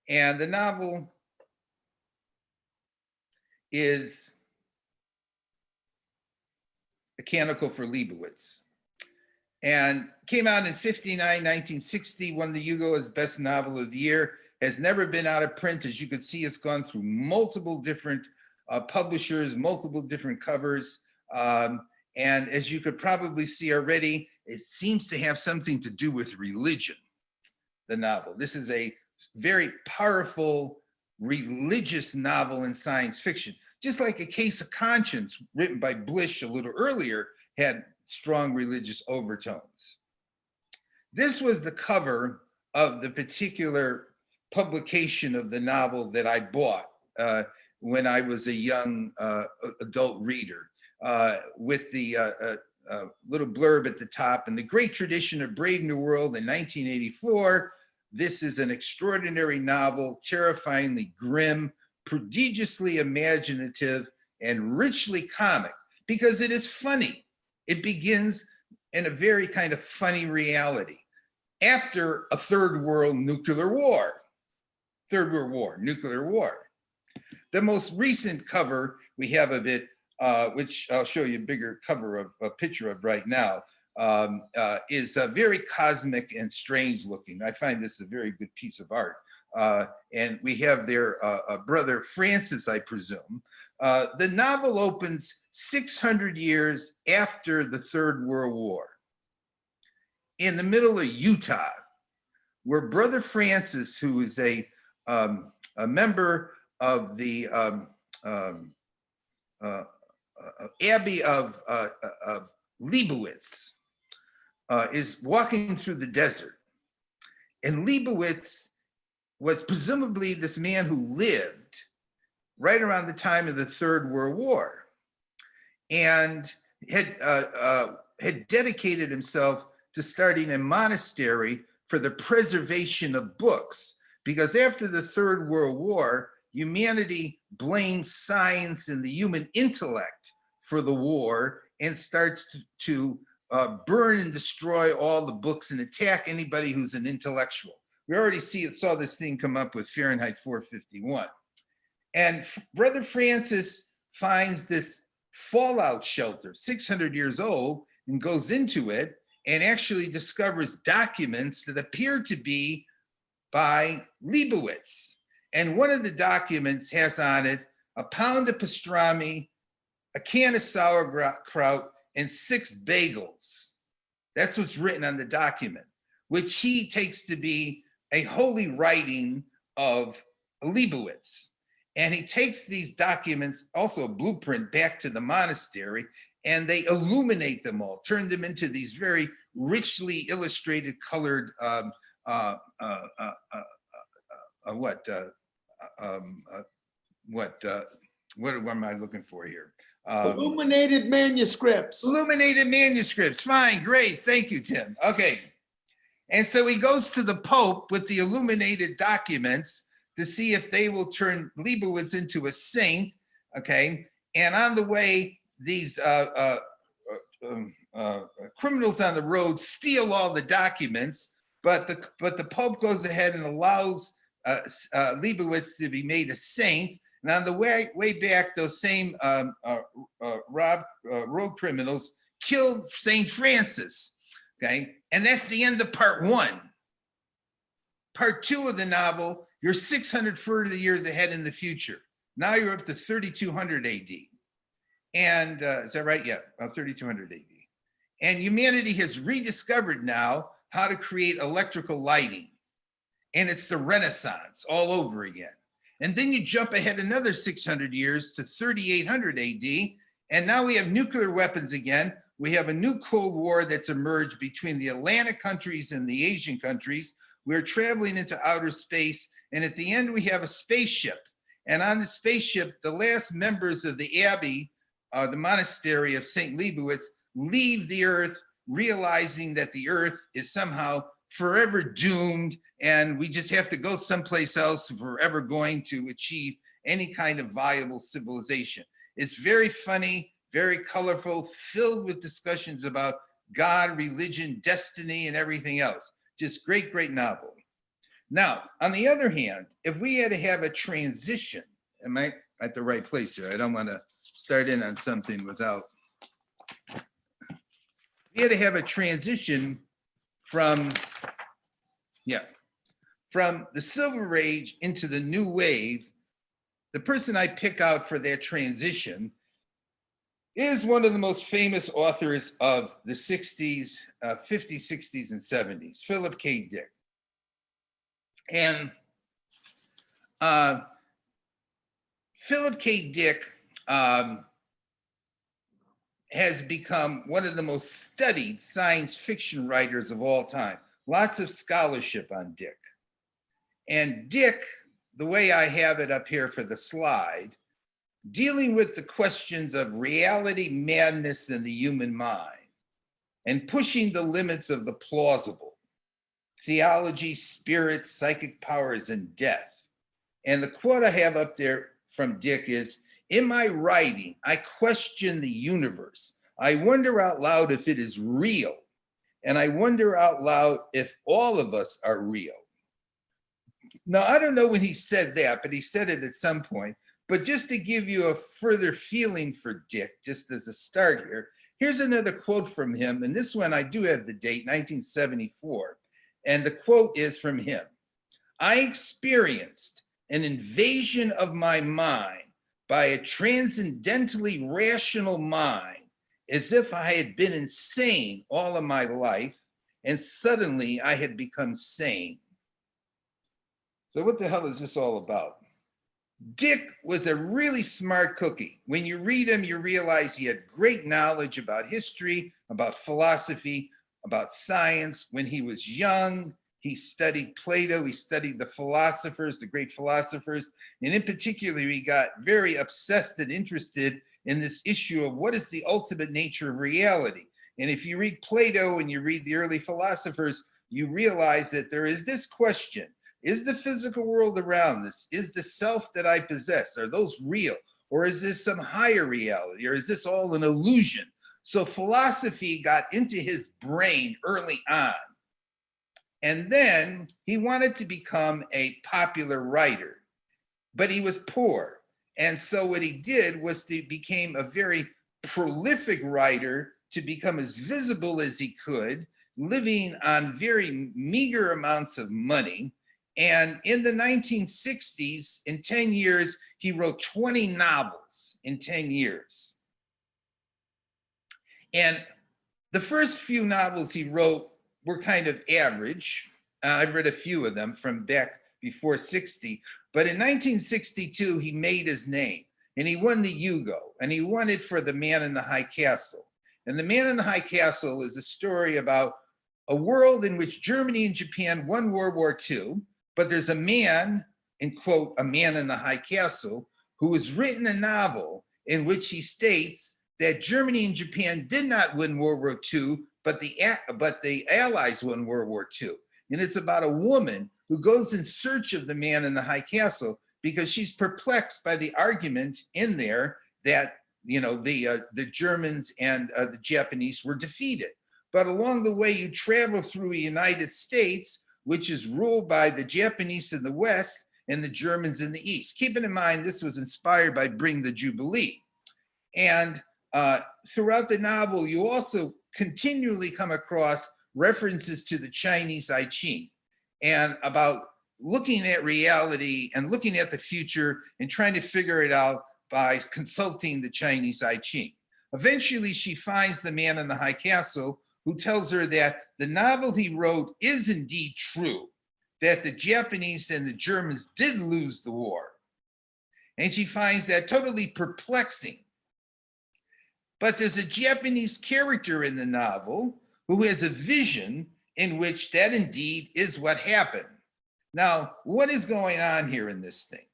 And the novel is A Canticle for Leibowitz. And came out in 1960, won the Hugo as Best Novel of the Year, has never been out of print. As you can see, it's gone through multiple different publishers, multiple different covers. And as you could probably see already, it seems to have something to do with religion, the novel. This is a very powerful religious novel in science fiction. Just like A Case of Conscience, written by Blish a little earlier, had strong religious overtones. This was the cover of the particular publication of the novel that I bought when I was a young adult reader, with the little blurb at the top. In the great tradition of Brave New World in 1984, this is an extraordinary novel, terrifyingly grim, prodigiously imaginative, and richly comic, because it is funny. It begins in a very kind of funny reality. After a third world nuclear war. Third World War, nuclear war. The most recent cover we have of it, which I'll show you a bigger cover of a picture of right now, is very cosmic and strange looking. I find this a very good piece of art. And we have their brother Francis, I presume. The novel opens 600 years after the Third World War, in the middle of Utah, where Brother Francis, who is a member of the Abbey of Leibowitz, is walking through the desert. And Leibowitz was presumably this man who lived right around the time of the Third World War, and had dedicated himself to starting a monastery for the preservation of books. Because after the Third World War, humanity blames science and the human intellect for the war and starts to burn and destroy all the books and attack anybody who's an intellectual. We already saw this thing come up with Fahrenheit 451. And Brother Francis finds this fallout shelter, 600 years old, and goes into it and actually discovers documents that appear to be by Leibowitz. And one of the documents has on it a pound of pastrami, a can of sauerkraut, and 6 bagels. That's what's written on the document, which he takes to be a holy writing of Leibowitz. And he takes these documents, also a blueprint, back to the monastery, and they illuminate them all, turn them into these very richly illustrated, colored, what am I looking for here? Illuminated manuscripts. Illuminated manuscripts, fine, great, thank you, Tim. Okay, and so he goes to the Pope with the illuminated documents to see if they will turn Leibowitz into a saint, okay? And on the way, these criminals on the road steal all the documents, but the Pope goes ahead and allows Leibowitz to be made a saint. And on the way back, those same road criminals killed St. Francis, okay? And that's the end of part 1. Part 2 of the novel, you're 600 further years ahead in the future. Now you're up to 3200 AD. And is that right? Yeah, about 3200 AD. And humanity has rediscovered now how to create electrical lighting. And it's the Renaissance all over again. And then you jump ahead another 600 years to 3800 AD. And now we have nuclear weapons again. We have a new Cold War that's emerged between the Atlantic countries and the Asian countries. We're traveling into outer space. And at the end, we have a spaceship. And on the spaceship, the last members of the abbey, the monastery of St. Leibowitz, leave the earth, realizing that the earth is somehow forever doomed, and we just have to go someplace else if we're ever going to achieve any kind of viable civilization. It's very funny, very colorful, filled with discussions about God, religion, destiny, and everything else. Just great, great novel. Now, on the other hand, if we had to have a transition, am I at the right place here? I don't want to start in on something without. We had to have a transition from the Silver Age into the New Wave. The person I pick out for that transition is one of the most famous authors of the 60s, 50s, 60s, and 70s, Philip K. Dick. And Philip K. Dick has become one of the most studied science fiction writers of all time. Lots of scholarship on Dick. And Dick, the way I have it up here for the slide, dealing with the questions of reality, madness, and the human mind, and pushing the limits of the plausible, theology, spirit, psychic powers, and death. And the quote I have up there from Dick is, "In my writing, I question the universe. I wonder out loud if it is real. And I wonder out loud if all of us are real." Now, I don't know when he said that, but he said it at some point. But just to give you a further feeling for Dick, just as a start here, here's another quote from him. And this one, I do have the date, 1974. And the quote is from him. "I experienced an invasion of my mind by a transcendently rational mind, as if I had been insane all of my life, and suddenly I had become sane." So what the hell is this all about? Dick was a really smart cookie. When you read him, you realize he had great knowledge about history, about philosophy, about science. When he was young, he studied Plato, he studied the philosophers, the great philosophers, and in particular, he got very obsessed and interested in this issue of what is the ultimate nature of reality. And if you read Plato and you read the early philosophers, you realize that there is this question: is the physical world around us, is the self that I possess, are those real? Or is this some higher reality? Or is this all an illusion? So philosophy got into his brain early on. And then he wanted to become a popular writer, but he was poor. And so what he did was he became a very prolific writer to become as visible as he could, living on very meager amounts of money. And in the 1960s, in 10 years, he wrote 20 novels in 10 years. And the first few novels he wrote were kind of average. I've read a few of them from back before 60. But in 1962, he made his name and he won the Hugo, and he won it for The Man in the High Castle. And The Man in the High Castle is a story about a world in which Germany and Japan won World War II, but there's a man, in quote, a man in the high castle, who has written a novel in which he states that Germany and Japan did not win World War II, but the Allies won World War II. And it's about a woman who goes in search of the man in the high castle because she's perplexed by the argument in there that, you know, the Germans and the Japanese were defeated. But along the way, you travel through the United States, which is ruled by the Japanese in the West and the Germans in the East. Keeping in mind, this was inspired by Bring the Jubilee. And throughout the novel, you also continually come across references to the Chinese I Ching and about looking at reality and looking at the future and trying to figure it out by consulting the Chinese I Ching. Eventually, she finds the man in the high castle who tells her that the novel he wrote is indeed true, that the Japanese and the Germans did lose the war. And she finds that totally perplexing. But there's a Japanese character in the novel who has a vision in which that indeed is what happened. Now, what is going on here in this thing?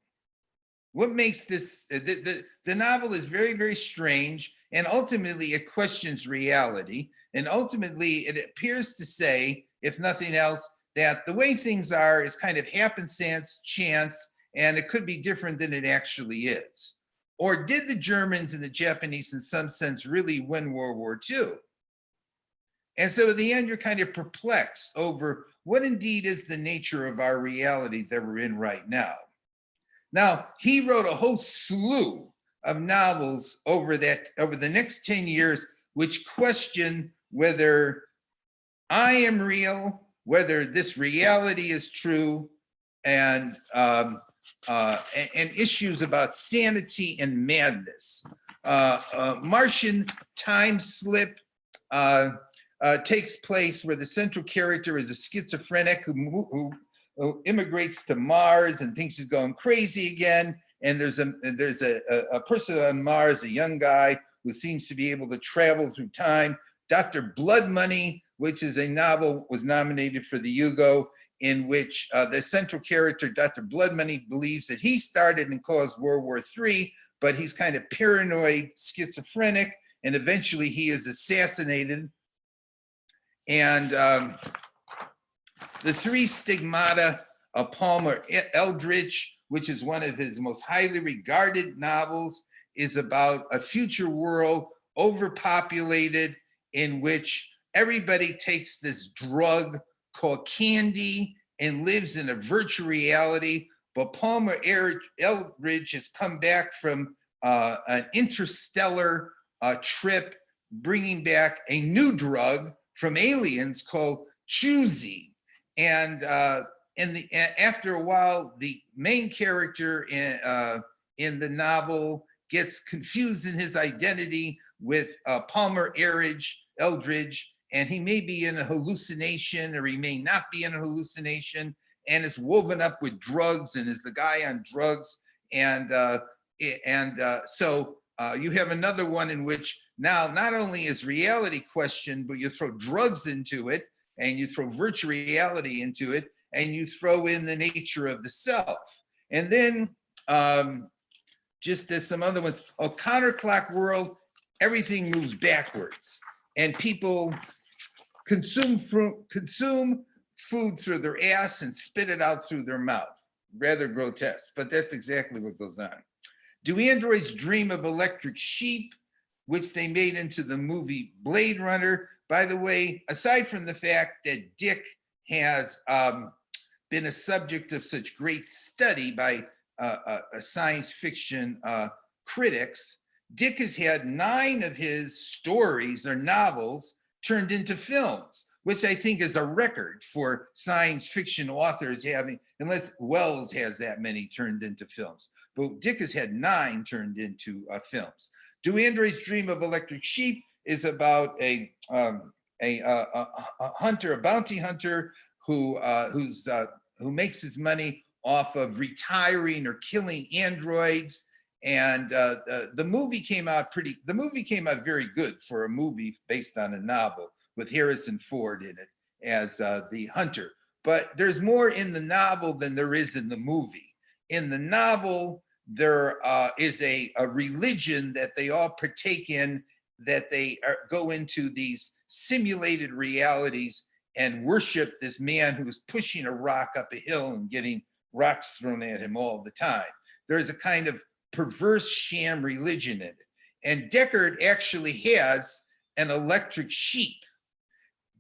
What makes this, the novel is very, very strange, and ultimately it questions reality. And ultimately it appears to say, if nothing else, that the way things are is kind of happenstance, chance, and it could be different than it actually is. Or did the Germans and the Japanese in some sense really win World War II? And so at the end, you're kind of perplexed over what indeed is the nature of our reality that we're in right now. Now, he wrote a whole slew of novels over the next 10 years, which question whether I am real, whether this reality is true, and issues about sanity and madness. Martian Time Slip takes place where the central character is a schizophrenic who immigrates to Mars and thinks he's going crazy again. And there's a person on Mars, a young guy who seems to be able to travel through time. Dr. Blood Money, which is a novel, was nominated for the Hugo, in which the central character, Dr. Blood Money, believes that he started and caused World War III, but he's kind of paranoid, schizophrenic, and eventually he is assassinated. And the Three Stigmata of Palmer Eldritch, which is one of his most highly regarded novels, is about a future world overpopulated in which everybody takes this drug called candy and lives in a virtual reality. But Palmer Eldritch has come back from an interstellar trip, bringing back a new drug from aliens called Choosy. And after a while, the main character in the novel gets confused in his identity with Palmer Eldridge, and he may be in a hallucination or he may not be in a hallucination, and is woven up with drugs and is the guy on drugs. And so you have another one in which now not only is reality questioned, but you throw drugs into it, and you throw virtual reality into it, and you throw in the nature of the self. And then just as some other ones, a counterclock world, everything moves backwards, and people consume food through their ass and spit it out through their mouth. Rather grotesque, but that's exactly what goes on. Do androids dream of electric sheep, which they made into the movie Blade Runner? By the way, aside from the fact that Dick has been a subject of such great study by science fiction critics, Dick has had 9 of his stories or novels turned into films, which I think is a record for science fiction authors having, unless Wells has that many turned into films. But Dick has had 9 turned into films. Do Androids Dream of Electric Sheep is about a hunter, a bounty hunter who makes his money off of retiring or killing androids. And the movie came out very good for a movie based on a novel with Harrison Ford in it as the hunter. But there's more in the novel than there is in the movie. In the novel, there is a religion that they all partake in, that they go into these simulated realities and worship this man who's pushing a rock up a hill and getting rocks thrown at him all the time. There's a kind of perverse sham religion in it. And Deckard actually has an electric sheep.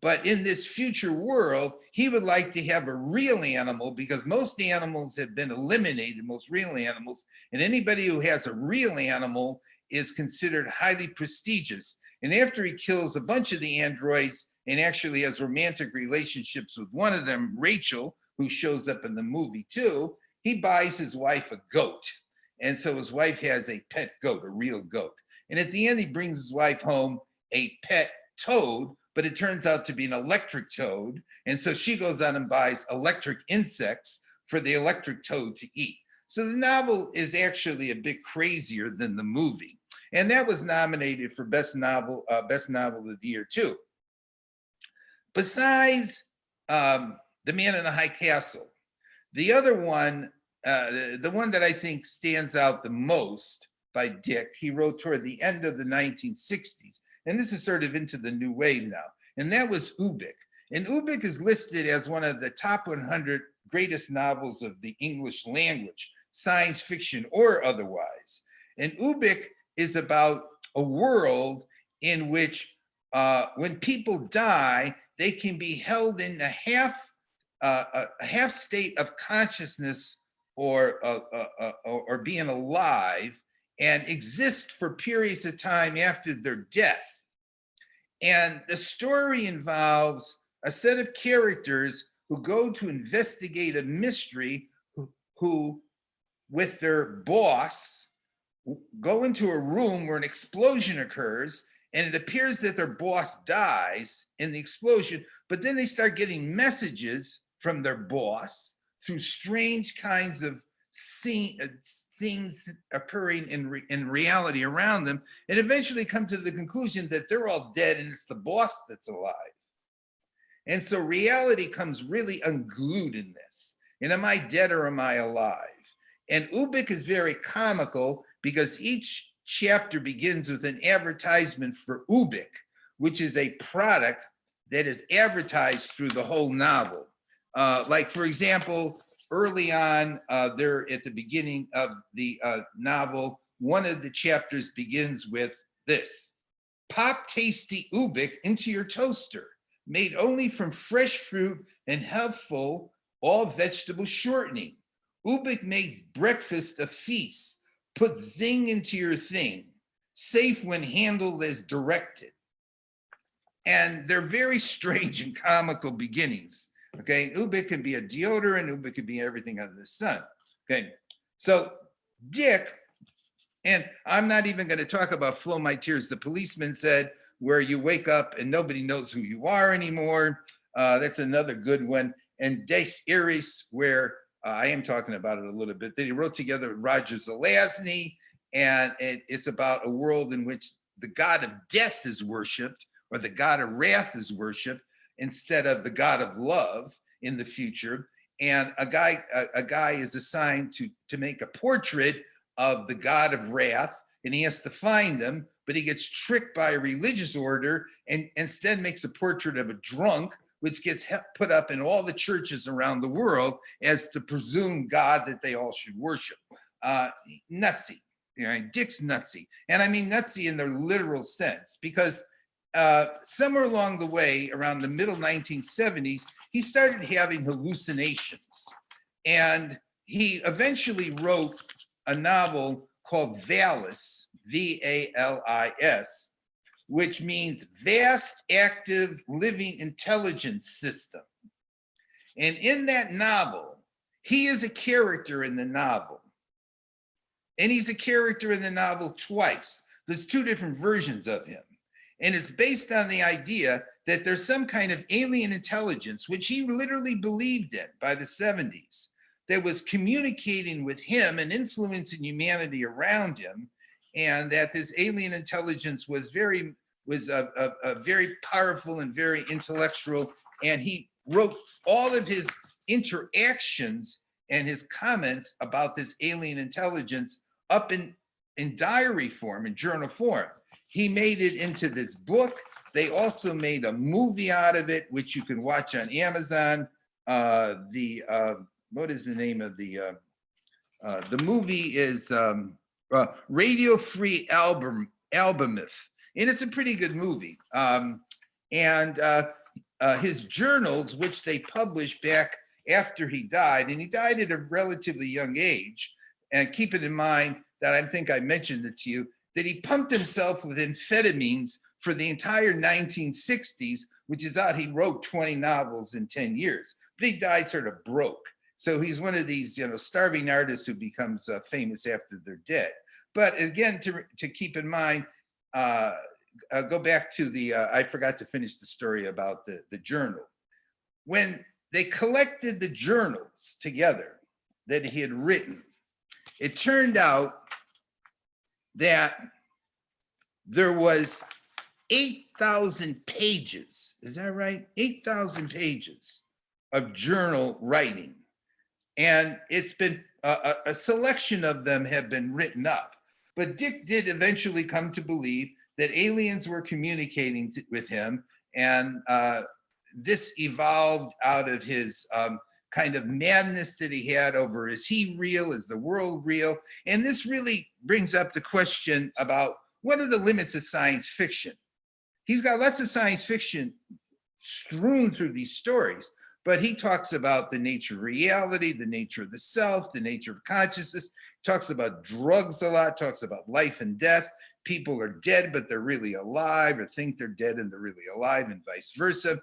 But in this future world, he would like to have a real animal, because most animals have been eliminated, most real animals. And anybody who has a real animal is considered highly prestigious. And after he kills a bunch of the androids and actually has romantic relationships with one of them, Rachel, who shows up in the movie too, he buys his wife a goat. And so his wife has a pet goat, a real goat. And at the end, he brings his wife home a pet toad, but it turns out to be an electric toad. And so she goes out and buys electric insects for the electric toad to eat. So the novel is actually a bit crazier than the movie. And that was nominated for Best Novel of the Year too. Besides The Man in the High Castle, the other one, the one that I think stands out the most by Dick, he wrote toward the end of the 1960s. And this is sort of into the new wave now. And that was Ubik. And Ubik is listed as one of the top 100 greatest novels of the English language, science fiction or otherwise. And Ubik is about a world in which when people die, they can be held in a half state of consciousness or being alive and exist for periods of time after their death. And the story involves a set of characters who go to investigate a mystery who with their boss, go into a room where an explosion occurs, and it appears that their boss dies in the explosion, but then they start getting messages from their boss through strange kinds of things occurring in reality around them, and eventually come to the conclusion that they're all dead and it's the boss that's alive. And so reality comes really unglued in this. And am I dead or am I alive? And Ubik is very comical because each chapter begins with an advertisement for Ubik, which is a product that is advertised through the whole novel. Like, for example, early on, there at the beginning of the novel, one of the chapters begins with this: pop tasty Ubik into your toaster, made only from fresh fruit and healthful all vegetable shortening. Ubik makes breakfast a feast. Put zing into your thing. Safe when handled as directed. And they're very strange and comical beginnings. Okay, Ubik can be a deodorant, Ubik can be everything under the sun. Okay, so Dick, and I'm not even going to talk about Flow My Tears, the policeman said, where you wake up and nobody knows who you are anymore. That's another good one. And Des Iris, where I am talking about it a little bit, that he wrote together with Roger Zelazny, and it's about a world in which the god of death is worshipped, or the god of wrath is worshipped, instead of the god of love in the future. And a guy is assigned to make a portrait of the god of wrath, and he has to find him, but he gets tricked by a religious order and instead makes a portrait of a drunk, which gets put up in all the churches around the world as the presumed god that they all should worship. Nutsy, you know, Dick's nutsy. And I mean nutsy in the literal sense, because somewhere along the way, around the middle 1970s, he started having hallucinations. And he eventually wrote a novel called Valis, V-A-L-I-S, which means vast, active, living intelligence system. And in that novel, he is a character in the novel. And he's a character in the novel twice. There's two different versions of him. And it's based on the idea that there's some kind of alien intelligence, which he literally believed in by the 70s, that was communicating with him and influencing humanity around him. And that this alien intelligence was very powerful and very intellectual. And he wrote all of his interactions and his comments about this alien intelligence up in diary form, in journal form. He made it into this book. They also made a movie out of it, which you can watch on Amazon. What is the name of the movie is Radio Free Albumeth. And it's a pretty good movie. His journals, which they published back after he died, and he died at a relatively young age. And keep it in mind that I think I mentioned it to you, that he pumped himself with amphetamines for the entire 1960s, which is out. He wrote 20 novels in 10 years. but he died sort of broke. So he's one of these, starving artists who becomes famous after they're dead. But again, to keep in mind, go back to I forgot to finish the story about the journal. When they collected the journals together that he had written, it turned out that there was 8,000 pages, is that right? 8,000 pages of journal writing. And it's been, a selection of them have been written up. But Dick did eventually come to believe that aliens were communicating with him. And this evolved out of his kind of madness that he had over, is he real? Is the world real? And this really brings up the question about what are the limits of science fiction? He's got lots of science fiction strewn through these stories, but he talks about the nature of reality, the nature of the self, the nature of consciousness, talks about drugs a lot, talks about life and death. People are dead, but they're really alive, or think they're dead and they're really alive, and vice versa.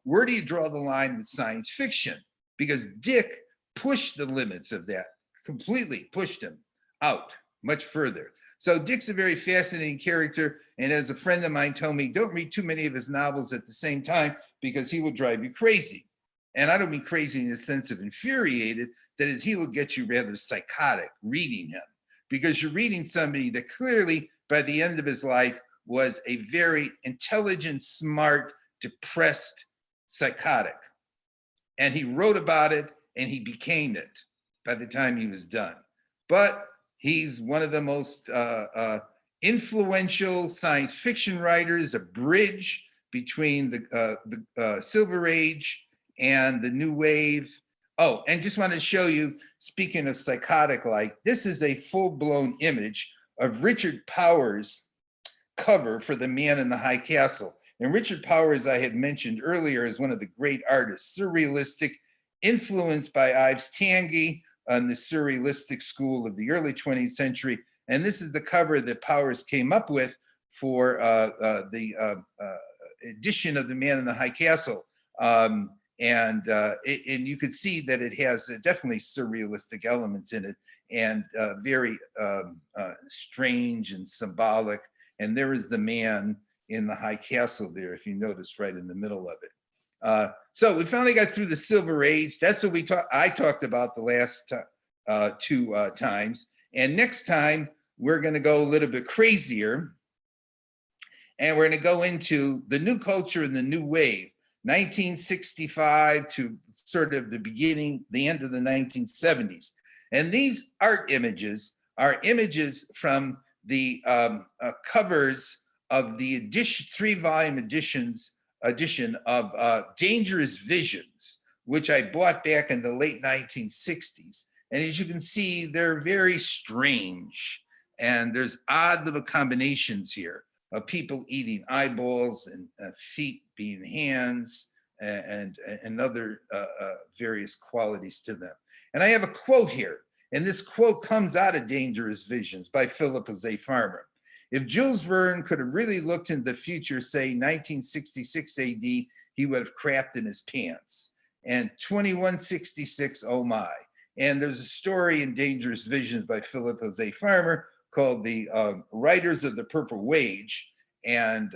Where do you draw the line with science fiction? Because Dick pushed the limits of that, completely pushed him out much further. So Dick's a very fascinating character. And as a friend of mine told me, don't read too many of his novels at the same time because he will drive you crazy. And I don't mean crazy in the sense of infuriated, that is, he will get you rather psychotic reading him, because you're reading somebody that clearly by the end of his life was a very intelligent, smart, depressed psychotic. And he wrote about it and he became it by the time he was done. But he's one of the most influential science fiction writers, a bridge between the Silver Age and the New Wave. Oh, and just want to show you, speaking of psychotic-like, this is a full-blown image of Richard Powers' cover for The Man in the High Castle. And Richard Powers, I had mentioned earlier, is one of the great artists, surrealistic, influenced by Ives Tanguy on the surrealistic school of the early 20th century. And this is the cover that Powers came up with for the edition of The Man in the High Castle. And you can see that it has definitely surrealistic elements in it, and very strange and symbolic. And there is the man in the high castle there, if you notice, right in the middle of it. So we finally got through the Silver Age. That's what I talked about the last two times. And next time, we're going to go a little bit crazier. And we're going to go into the new culture and the new wave, 1965 to sort of the end of the 1970s. And these art images are images from the covers of the three-volume edition of Dangerous Visions, which I bought back in the late 1960s. And as you can see, they're very strange. And there's odd little combinations here of people eating eyeballs and feet being hands and other various qualities to them. And I have a quote here, and this quote comes out of Dangerous Visions by Philip Jose Farmer. If Jules Verne could have really looked into the future, say 1966 AD, he would have crapped in his pants. And 2166, oh my. And there's a story in Dangerous Visions by Philip Jose Farmer called The Writers of the Purple Wage. And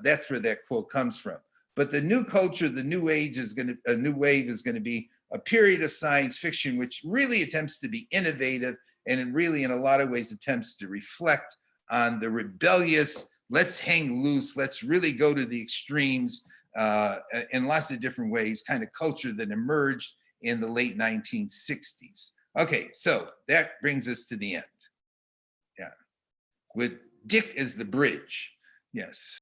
that's where that quote comes from. But the new culture, the new age a new wave is going to be a period of science fiction, which really attempts to be innovative, and it really, in a lot of ways, attempts to reflect on the rebellious, let's hang loose, let's really go to the extremes in lots of different ways, kind of culture that emerged in the late 1960s. Okay, so that brings us to the end. Yeah, with Dick as the bridge. Yes.